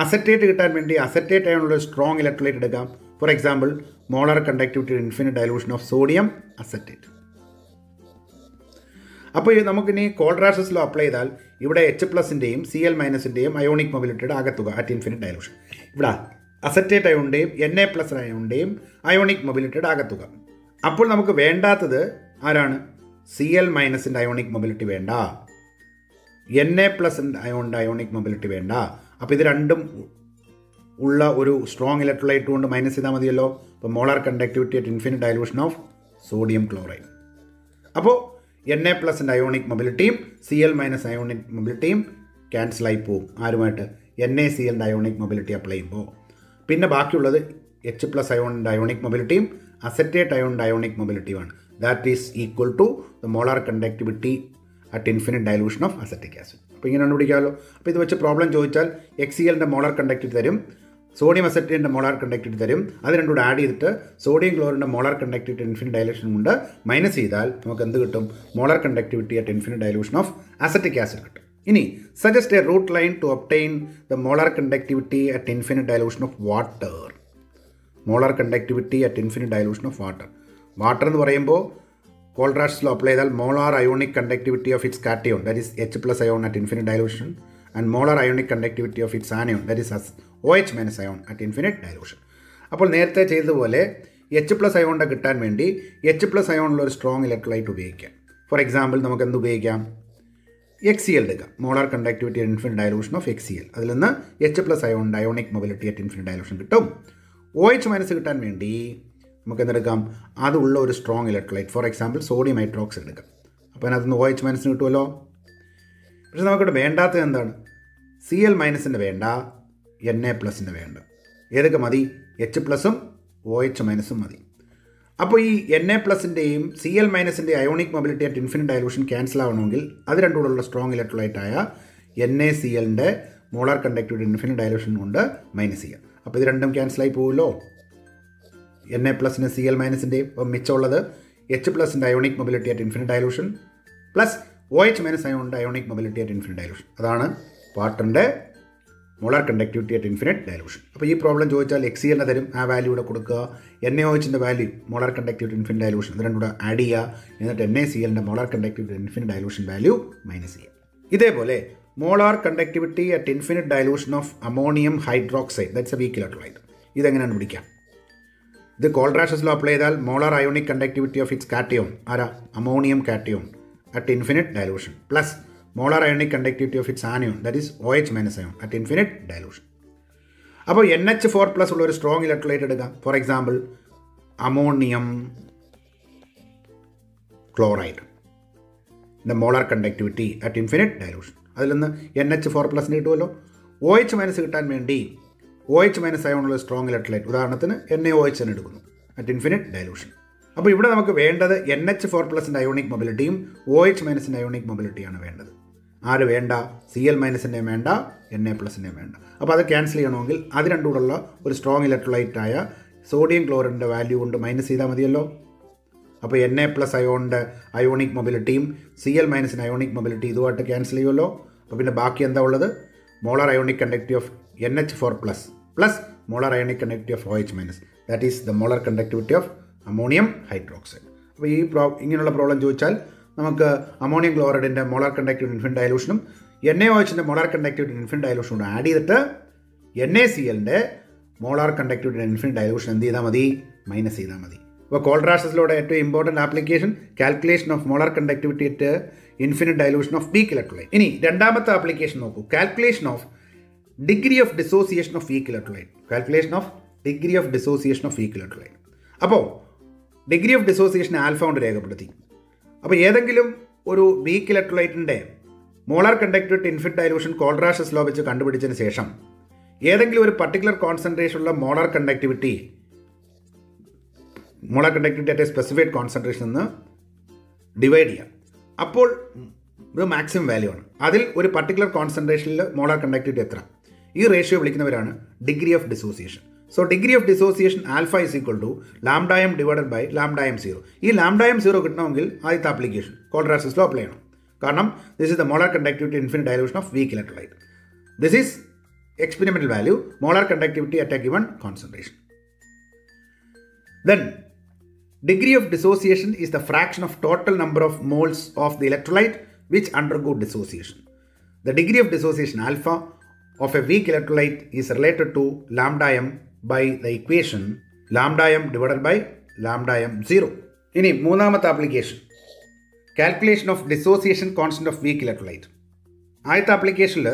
അസറ്റേറ്റ് കിട്ടാൻ വേണ്ടി അസറ്റേറ്റ് അയോണുള്ള സ്ട്രോങ് ഇലക്ട്രോലൈറ്റ് എടുക്കാം. For example molar conductivity infinite dilution of sodium acetate. അപ്പോൾ നമുക്കിനി Kohlrausch's law അപ്ലൈ ചെയ്താൽ ഇവിടെ എച്ച് പ്ലസിൻ്റെയും സി എൽ മൈനസിൻ്റെയും അയോണിക് മൊബിലിറ്റിയുടെ ആകത്തുക അറ്റ് ഇൻഫിനിറ്റ് ഡയലൂഷൻ. ഇവിടെ അസറ്റേറ്റ് അയോണിൻ്റെയും Na പ്ലസ് അയോണിൻ്റെയും അയോണിക് മൊബിലിറ്റിയുടെ ആകത്തുക. അപ്പോൾ നമുക്ക് വേണ്ടാത്തത് ആരാണ്? സി എൽ മൈനസിൻ്റെ അയോണിക് മൊബിലിറ്റി വേണ്ട, Na പ്ലസ് അയോണിൻ്റെ അയോണിക് മൊബിലിറ്റി വേണ്ട. അപ്പോൾ ഇത് രണ്ടും ഉള്ള ഒരു സ്ട്രോങ് ഇലക്ട്രോലൈറ്റ് കൊണ്ട് മൈനസ് ചെയ്താൽ മതിയല്ലോ. അപ്പോൾ molar conductivity at infinite dilution of sodium chloride. അപ്പോൾ Na പ്ലസിൻ്റെ അയോണിക് മൊബിലിറ്റിയും സി എൽ മൈനസ് അയോണിക് മൊബിലിറ്റിയും ക്യാൻസലായി പോവും. ആരുമായിട്ട്? NaClൻ്റെ അയോണിക് മൊബിലിറ്റി അപ്ലൈ ചെയ്യുമ്പോൾ. പിന്നെ ബാക്കിയുള്ളത് എച്ച് പ്ലസ് അയോണിൻ്റെ അയോണിക് മൊബിലിറ്റിയും അസറ്റേറ്റ് അയോണിൻ്റെ അയോണിക് മൊബിലിറ്റിയുമാണ്. That is equal to the molar conductivity at infinite dilution of acetic acid. അപ്പോൾ ഇങ്ങനെ കണ്ടുപിടിക്കാമല്ലോ. അപ്പോൾ ഇത് വെച്ച് പ്രോബ്ലം ചോദിച്ചാൽ HClൻ്റെ മോളാർ കണ്ടക്ടിവിറ്റി തരും, സോഡിയം അസറ്റേറ്റിൻ്റെ മോളാർ കണ്ടക്ടിവിറ്റി തരും. അത് രണ്ടും കൂടെ ആഡ് ചെയ്തിട്ട് സോഡിയം ക്ലോറിൻ്റെ മോളാർ കണ്ടക്ടിവിറ്റി ഇൻഫിനിറ്റ് ഡയലൂഷൻ കൊണ്ട് മൈനസ് ചെയ്താൽ നമുക്ക് എന്ത് കിട്ടും? Molar conductivity at infinite dilution of acetic acid കിട്ടും. ഇനി suggest a route line to obtain the molar conductivity at infinite dilution of water. Molar conductivity at infinite dilution of water. Water എന്ന് പറയുമ്പോൾ കോൾറാഷ് ലോ അപ്ലൈ ചെയ്താൽ molar ionic conductivity of its cation, that is H plus ion at infinite dilution, and molar ionic conductivity of its anion, that is OH minus ion at infinite dilution. അപ്പോൾ നേരത്തെ ചെയ്തതുപോലെ എച്ച് പ്ലസ് അയോണിൻ്റെ കിട്ടാൻ വേണ്ടി എച്ച് പ്ലസ് അയോണിലുള്ള ഒരു സ്ട്രോങ് ഇലക്ട്രോലൈറ്റ് ഉപയോഗിക്കാം. ഫോർ എക്സാമ്പിൾ നമുക്ക് എന്ത് ഉപയോഗിക്കാം? HCl എടുക്കാം. Molar conductivity at infinite dilution of HCl. അതിൽ നിന്ന് എച്ച് പ്ലസ് അയോണിൻ്റെ ionic mobility at infinite dilution കിട്ടും. OH മൈനസ് കിട്ടാൻ വേണ്ടി നമുക്ക് എന്തെടുക്കാം? അതുള്ള ഒരു strong electrolyte, for example sodium hydroxide എടുക്കാം. അപ്പോൾ അതിനകത്തുനിന്ന് OH മൈനസിന് കിട്ടുമല്ലോ. പക്ഷേ നമുക്കിവിടെ വേണ്ടാത്തത് എന്താണ്? CL മൈനസിൻ്റെ വേണ്ട, Na പ്ലസിൻ്റെ വേണ്ട. ഏതൊക്കെ മതി? എച്ച് പ്ലസും OH മൈനസും മതി. അപ്പോൾ ഈ Na പ്ലസിൻ്റെയും CL മൈനസിൻ്റെ ionic mobility at infinite dilution cancel ആവണമെങ്കിൽ അത് രണ്ടുകൂടെയുള്ള സ്ട്രോങ് ഇലക്ട്രോലൈറ്റായ NaClൻ്റെ മോളാർ കണ്ടക്ടിവിറ്റി ഇൻഫിനിറ്റ് ഡയലൂഷൻ കൊണ്ട് മൈനസ് ചെയ്യുക. അപ്പോൾ ഇത് രണ്ടും ക്യാൻസലായി പോകുമല്ലോ. Na പ്ലസിന് CL മൈനസിൻ്റെയും മിച്ചമുള്ളത് എച്ച് പ്ലസിൻ്റെ ionic mobility at infinite dilution plus OH minus അയോണിൻ്റെ ionic mobility at infinite dilution. അതാണ് വാട്ടറിൻ്റെ molar conductivity at infinite dilution. അപ്പോൾ ഈ പ്രോബ്ലം ചോദിച്ചാൽ HClനെ തരും, ആ വാല്യൂ ഇവിടെ കൊടുക്കുക. NaOHൻ്റെ value molar conductivity infinite dilution ഇത് രണ്ടും കൂടെ ആഡ് ചെയ്യുക. എന്നിട്ട് NaClൻ്റെ molar conductivity infinite dilution value minus ചെയ്യുക. ഇതേപോലെ molar conductivity at infinite dilution of ammonium hydroxide, that's a weak electrolyte. ഇതെങ്ങനെയാണ് പിടിക്കാം? ഇത് കോൾറാഷസ് ലോ അപ്ലൈ ചെയ്താൽ molar ionic conductivity of its cation, ആരാ? Ammonium cation at infinite dilution plus molar ionic conductivity of its anion, that is OH minus ion at infinite dilution. അപ്പോൾ NH4+ ഉള്ള ഒരു സ്ട്രോങ് ഇലക്ട്രോലൈറ്റ് എടുക്കാം. For example ammonium chloride, the molar conductivity at infinite dilution. അതിൽ നിന്ന് NH4+ കിട്ടുമല്ലോ. OH മൈനസ് കിട്ടാൻ വേണ്ടി OH മൈനസ് അയോണുള്ള സ്ട്രോങ് ഇലക്ട്രോലൈറ്റ്, ഉദാഹരണത്തിന് NaOH തന്നെ എടുക്കുന്നു അറ്റ് ഇൻഫിനിറ്റ് ഡയലൂഷൻ. അപ്പോൾ ഇവിടെ നമുക്ക് വേണ്ടത് NH4+ൻ്റെ അയോണിക് മൊബിലിറ്റിയും OH മൈനസിൻ്റെ അയോണിക് മൊബിലിറ്റിയാണ് വേണ്ടത്. ആര് വേണ്ട? CL മൈനസിൻ്റെയും വേണ്ട, Na പ്ലസിൻ്റെയും വേണ്ട. അപ്പോൾ അത് ക്യാൻസൽ ചെയ്യണമെങ്കിൽ അത് രണ്ടുകൂടെയുള്ള ഒരു സ്ട്രോങ് ഇലക്ട്രോലൈറ്റായ സോഡിയം ക്ലോറിൻ്റെ വാല്യൂ കൊണ്ട് മൈനസ് ചെയ്താൽ മതിയല്ലോ. അപ്പോൾ Na പ്ലസ് അയോണിൻ്റെ അയോണിക് മൊബിലിറ്റിയും CL മൈനസിൻ്റെ അയോണിക് മൊബിലിറ്റി ഇതുമായിട്ട് ക്യാൻസൽ ചെയ്യുമല്ലോ. അപ്പോൾ പിന്നെ ബാക്കി എന്താ ഉള്ളത്? Molar ionic conductivity of NH4+ plus molar ionic conductivity of OH minus, that is the molar conductivity of ammonium hydroxide. അപ്പോൾ ഈ ഇങ്ങനെയുള്ള പ്രോബ്ലം ചോദിച്ചാൽ നമുക്ക് അമോണിയം ക്ലോറൈഡിൻ്റെ മോളാർ കണ്ടക്ടിവിറ്റി ഇൻഫിനിറ്റ് ഡയലൂഷനും NaOHൻ്റെ മോളാർ കണ്ടക്ടിവിറ്റി ഇൻഫിനിറ്റ് ഡയലൂഷനും കൂടെ ആഡ് ചെയ്തിട്ട് NaClൻ്റെ മോളാർ കണ്ടക്ടിവിറ്റി ഇൻഫിനിറ്റ് ഡയലൂഷൻ എന്ത് ചെയ്താൽ മതി? മൈനസ് ചെയ്താൽ മതി. അപ്പോൾ കോൾറാഷസിലൂടെ ഏറ്റവും important application calculation of molar conductivity at infinite dilution of weak electrolyte. ഇനി രണ്ടാമത്തെ ആപ്ലിക്കേഷൻ നോക്കൂ, calculation of degree of dissociation of weak electrolyte. Calculation of degree of dissociation of weak electrolyte. അപ്പോൾ ഡിഗ്രി ഓഫ് ഡിസോസിയേഷൻ ആൽഫ കൊണ്ട് രേഖപ്പെടുത്തി. അപ്പോൾ ഏതെങ്കിലും ഒരു വീക്ക് ഇലക്ട്രോലൈറ്റിൻ്റെ molar conductivity infinite dilution Kohlrausch law വെച്ച് കണ്ടുപിടിച്ചതിന് ശേഷം ഏതെങ്കിലും ഒരു പർട്ടിക്കുലർ കോൺസെൻട്രേഷനുള്ള molar conductivity at a specified concentration എന്ന് ഡിവൈഡ് ചെയ്യാം. അപ്പോൾ ഇത് മാക്സിമം വാല്യൂ ആണ്. അതിൽ ഒരു പർട്ടിക്കുലർ കോൺസെൻട്രേഷനിൽ മോളാർ കണ്ടക്ടിവിറ്റി എത്ര, ഈ റേഷ്യോ വിളിക്കുന്നവരാണ് degree of dissociation. So degree of dissociation alpha is equal to λm divided by λm0. ഈ λm0 കിട്ടണമെങ്കിൽ ആദ്യത്തെ ആപ്ലിക്കേഷൻ കോൾറാഷസ് ലോ അപ്ലൈ ചെയ്യണം. കാരണം this is the molar conductivity infinite dilution of weak electrolyte. This is experimental value, molar conductivity at a given concentration. Then degree of dissociation is the fraction of total number of moles of the electrolyte which undergo dissociation. The degree of dissociation alpha of a weak electrolyte is related to lambda m by the equation lambda m divided by lambda m 0. ഇനി മൂന്നാമത്തെ application calculation of dissociation constant of weak electrolyte. ആദ്യത്തെ ആപ്ലിക്കേഷനിൽ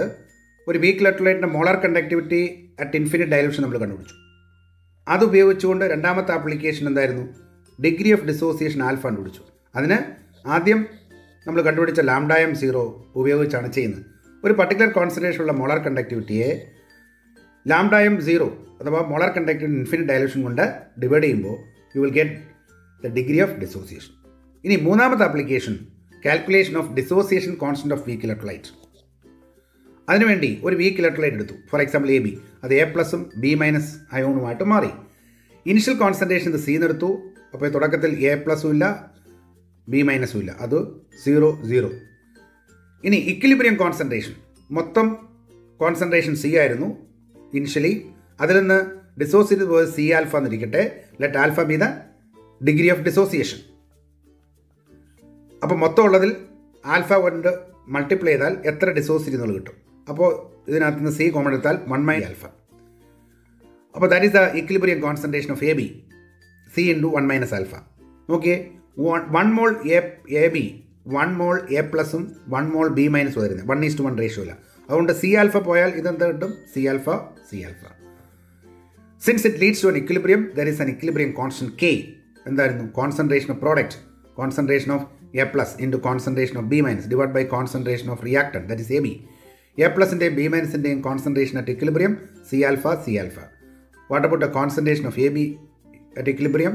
ഒരു വീക്ക് ഇലക്ട്രോലൈറ്റിൻ്റെ molar conductivity at infinite dilution നമ്മൾ കണ്ടുപിടിച്ചു. അത് ഉപയോഗിച്ചുകൊണ്ട് രണ്ടാമത്തെ ആപ്ലിക്കേഷൻ എന്തായിരുന്നു? ഡിഗ്രി ഓഫ് ഡിസോസിയേഷൻ ആൽഫ കണ്ടുപിടിച്ചു. അതിന് ആദ്യം നമ്മൾ കണ്ടുപിടിച്ച ലാംഡ എം 0 ഉപയോഗിച്ചാണ് ചെയ്യുന്നത്. ഒരു പർട്ടിക്കുലർ കോൺസെൻട്രേഷൻ ഉള്ള മോളാർ കണ്ടക്ടിവിറ്റിയെ ലാംഡ എം 0 അഥവാ മോളാർ കണ്ടക്ടിവിറ്റി ഇൻഫിനിറ്റ് ഡയലൂഷൻ കൊണ്ട് ഡിവൈഡ് ചെയ്യുമ്പോൾ you will get the degree of dissociation. ഇനി മൂന്നാമത്തെ application calculation of dissociation constant of weak electrolyte. അതിനുവേണ്ടി ഒരു വീക്ക് ഇലക്ട്രോലൈറ്റ് എടുത്തു. For example AB. അത് A+ഉം B- അയോണുമായിട്ട് മാറി. ഇനിഷ്യൽ കോൺസെൻട്രേഷൻ ഇത് C എടുത്തു. അപ്പോൾ തുടക്കത്തിൽ A+ഉം ഇല്ല B- ഇല്ല, അത് 0 0. ഇനി ഇക്വിലിബ്രിയം കോൺസെൻട്രേഷൻ, മൊത്തം കോൺസെൻട്രേഷൻ C ആയിരുന്നു ഇനിഷ്യലി. അതിൽ നിന്ന് ഡിസോസിയേറ്റ് പോയത് C ആൽഫ എന്നിരിക്കട്ടെ. Let alpha B the degree of dissociation. അപ്പോൾ മൊത്തം ഉള്ളതിൽ ആൽഫ കൊണ്ട് മൾട്ടിപ്ലൈ ചെയ്താൽ എത്ര ഡിസോസിയേറ്റ് എന്നുള്ളത് കിട്ടും. അപ്പോൾ ഇതിനകത്ത് നിന്ന് C കോമൺ എടുത്താൽ 1 ആൽഫ. അപ്പോൾ that is the equilibrium concentration of AB, C × 1 alpha. നോക്കിയേ, 1 മോൾ AB 1 മോൾ A+ഉം 1 മോൾ B- വരുന്നത് 1:1 റേഷ്യോ ഇല്ല. അതുകൊണ്ട് C ആൽഫ പോയാൽ ഇതെന്ത് കിട്ടും? C alpha. Since it leads to an equilibrium there is an equilibrium constant K. എന്തായിരുന്നു? Concentration of product, concentration of A+ into concentration of B- divide by concentration of reactant that is AB. A+ൻ്റെയും B-ൻ്റെയും concentration at equilibrium C alpha. What about the concentration of AB at equilibrium?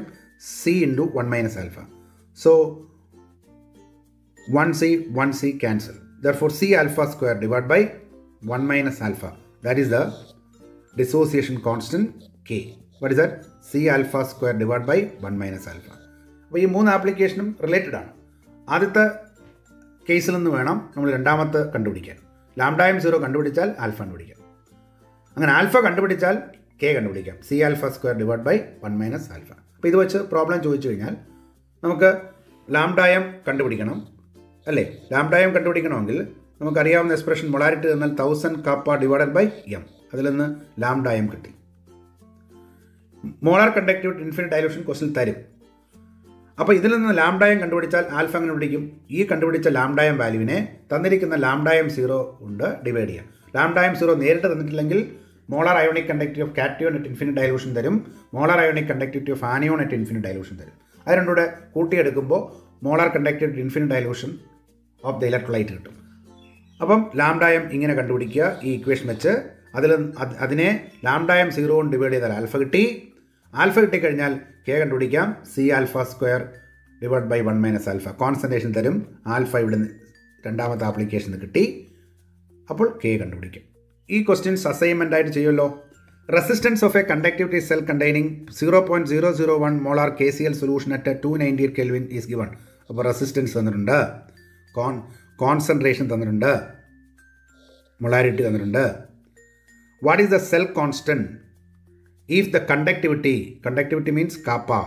C × 1 alpha. So 1C cancel. Therefore C alpha square divided by 1 alpha. That is the dissociation constant K. What is that? C alpha square divided by 1 alpha. അപ്പോൾ ഈ മൂന്ന് ആപ്ലിക്കേഷനും റിലേറ്റഡ് ആണ്. ആദ്യത്തെ കേസിൽ നിന്ന് വേണം നമ്മൾ രണ്ടാമത്തെ കണ്ടുപിടിക്കാൻ. ലാംഡ എം 0 കണ്ടുപിടിച്ചാൽ ആൽഫ കണ്ടുപിടിക്കാം. അങ്ങനെ ആൽഫ കണ്ടുപിടിച്ചാൽ K കണ്ടുപിടിക്കാം. C alpha square divide by 1 alpha. അപ്പോൾ ഇത് വെച്ച് പ്രോബ്ലം ചോദിച്ചു കഴിഞ്ഞാൽ നമുക്ക് ലാംഡ എം കണ്ടുപിടിക്കണം അല്ലേ? ലാംഡ എം കണ്ടുപിടിക്കണമെങ്കിൽ നമുക്കറിയാവുന്ന എക്സ്പ്രഷൻ മൊളാരിറ്റി എന്നാൽ 1000 കാപ്പ ഡിവൈഡഡ് ബൈ എം. അതിൽ നിന്ന് ലാംഡ എം കിട്ടി. Molar conductivity infinite dilution question തരും. അപ്പോൾ ഇതിൽ നിന്ന് ലാംഡ എം കണ്ടുപിടിച്ചാൽ ആൽഫ എങ്ങനെ പിടിക്കും? ഈ കണ്ടുപിടിച്ച ലാംഡ എം വാല്യൂവിനെ തന്നിരിക്കുന്ന ലാംഡ എം 0 കൊണ്ട് ഡിവൈഡ് ചെയ്യാം. ലാംഡ എം 0 നേരിട്ട് തന്നിട്ടില്ലെങ്കിൽ molar ionic conductivity of cation at infinite dilution തരും. Molar ionic conductivity of anion at infinite dilution തരും. അത് രണ്ടുകൂടെ കൂട്ടിയെടുക്കുമ്പോൾ molar conductivity infinite dilution of the electrolyte കിട്ടും. അപ്പം ലാംഡ എം ഇങ്ങനെ കണ്ടുപിടിക്കുക ഈ ഇക്വേഷൻ വെച്ച്. അതിനെ ലാംഡ എം 0 കൊണ്ട് ഡിവൈഡ് ചെയ്താൽ ആൽഫ കിട്ടി. ആൽഫ കിട്ടിക്കഴിഞ്ഞാൽ K കണ്ടുപിടിക്കാം. C alpha square divide by 1 alpha. Concentration തരും. ആൽഫ ഇവിടെ രണ്ടാമത്തെ ആപ്ലിക്കേഷൻ കിട്ടി. അപ്പോൾ K കണ്ടുപിടിക്കാം. ഈ ക്വസ്റ്റ്യൻസ് അസൈൻമെൻ്റ് ആയിട്ട് ചെയ്യുമല്ലോ. Resistance of A conductivity cell containing 0.001 molar KCl solution at 298 Kelvin is given. അപ്പോൾ റെസിസ്റ്റൻസ് തന്നിട്ടുണ്ട്, കോൺസെൻട്രേഷൻ തന്നിട്ടുണ്ട്, മൊളാരിറ്റി തന്നിട്ടുണ്ട്. What is the cell constant if the conductivity means kappa,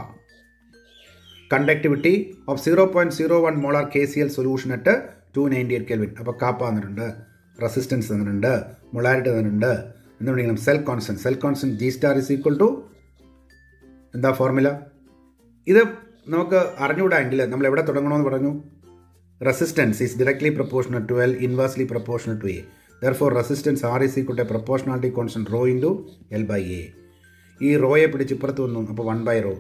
conductivity of 0.01 molar KCl solution at 298 Kelvin. അപ്പോൾ കാപ്പ തന്നിട്ടുണ്ട്, റെസിസ്റ്റൻസ് തന്നിട്ടുണ്ട്, മൊളാരിറ്റി തന്നിട്ടുണ്ട്. എന്തുകൊണ്ടെങ്കിലും cell constant G star is equal to എന്താ ഫോർമുല? ഇത് നമുക്ക് അറിഞ്ഞുകൂടാമെങ്കിൽ നമ്മൾ എവിടെ തുടങ്ങണമെന്ന് പറഞ്ഞു? Resistance is directly proportional to L, inversely proportional to A. Therefore resistance R is equal to a proportionality constant rho into L by A. ഈ റോയെ പിടിച്ച് ഇപ്പുറത്ത് വന്നു, അപ്പോൾ 1/ρ.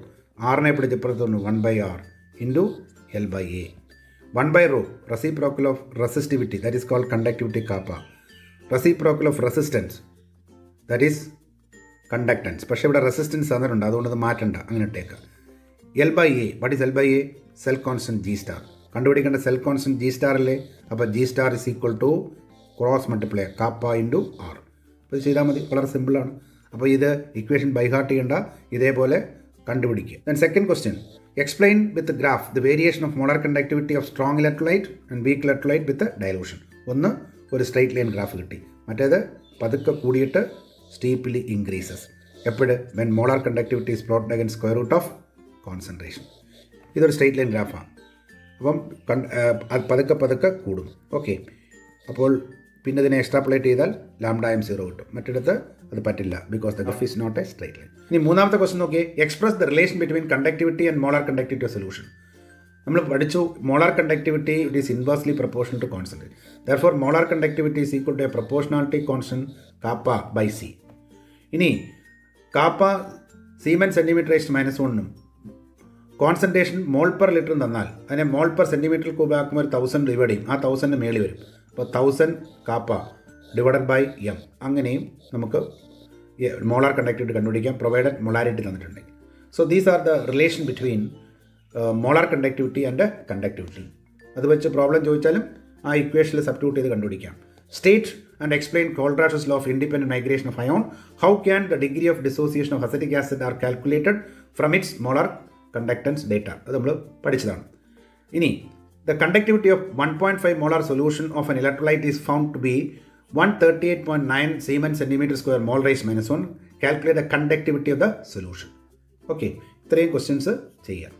ആറിനെ പിടിച്ച് ഇപ്പുറത്ത് വന്നു 1/r into L by A. 1/ρ reciprocal of resistivity that is called conductivity kappa. Reciprocal of resistance that is conductance. പക്ഷേ ഇവിടെ റെസിസ്റ്റൻസ് തന്നിട്ടുണ്ട്, അതുകൊണ്ട് അത് മാറ്റണ്ട, അങ്ങനെ ഇട്ടേക്കാം. L by A, what is L by A? Cell constant G star. കണ്ടുപിടിക്കേണ്ട സെൽ കോൺസ്റ്റന്റ് G star അല്ലേ? അപ്പോൾ G star is equal to cross multiply kappa into R. അപ്പോൾ ചെയ്താൽ മതി, വളരെ സിമ്പിളാണ്. അപ്പോൾ ഇത് ഇക്വേഷൻ ബൈഹാർട്ട് ചെയ്യേണ്ട, ഇതേപോലെ കണ്ടുപിടിക്കുക. Then second question, explain with graph the variation of molar conductivity of strong electrolyte and weak electrolyte with dilution. ഒന്ന് ഒരു സ്ട്രൈറ്റ് ലൈൻ ഗ്രാഫ് കിട്ടി, മറ്റേത് പതുക്കെ കൂടിയിട്ട് സ്റ്റീപ്ലി ഇൻക്രീസസ്. എപ്പോഴും when molar conductivity is plotted against square root of concentration. ഇതൊരു സ്ട്രൈറ്റ് ലൈൻ ഗ്രാഫാണ്. അപ്പം അത് പതുക്കെ കൂടും. ഓക്കെ, അപ്പോൾ പിന്നെ ഇതിനെ എക്സ്ട്രാപ്പുലേറ്റ് ചെയ്താൽ ലാംഡായും 0 കിട്ടും. മറ്റിടത്ത് അത് പറ്റില്ല, because the graph is not a straight line. ഇനി മൂന്നാമത്തെ ക്വസ്റ്റൻ നോക്കിയേ, express the relation between conductivity and molar conductivity solution. നമ്മൾ പഠിച്ചു molar conductivity it is inversely proportional to constant. Therefore molar conductivity is equal to a proportionality constant kappa by C. ഇനി kappa siemen centimetre -1 concentration mole per litre തന്നാൽ അതിനെ മോൾ പെർ സെൻറ്റിമീറ്റർ ക്യൂബ് ആക്കുമ്പോൾ 1000 ഡിവൈഡ് ചെയ്യും. ആ 1000 മേളിൽ വരും. അപ്പോൾ 1000 കാപ്പ ഡിവൈഡഡ് ബൈ എം. അങ്ങനെയും നമുക്ക് മോളാർ കണ്ടക്ടിവിറ്റി കണ്ടുപിടിക്കാം, പ്രൊവൈഡഡ് മൊളാരിറ്റി തന്നിട്ടുണ്ടെങ്കിൽ. So these are the relation between molar conductivity and conductivity. അത് വെച്ച് പ്രോബ്ലം ചോദിച്ചാലും ആ ഇക്വേഷനിൽ സബ്സ്റ്റിറ്റ്യൂട്ട് ചെയ്ത് കണ്ടുപിടിക്കാം. State and explain Kohlrausch law of independent migration of ion. How can the degree of dissociation of acetic acid are calculated from its molar conductance data. അത് നമ്മൾ പഠിച്ചതാണ്. ഇനി the conductivity of 1.5 molar solution of an electrolyte is found to be 138.9 Siemens centimeter square mol raised -1. Calculate the conductivity of the solution. Okay, ഇത്രയും ക്വസ്റ്റ്യൻസ് ചെയ്യാം.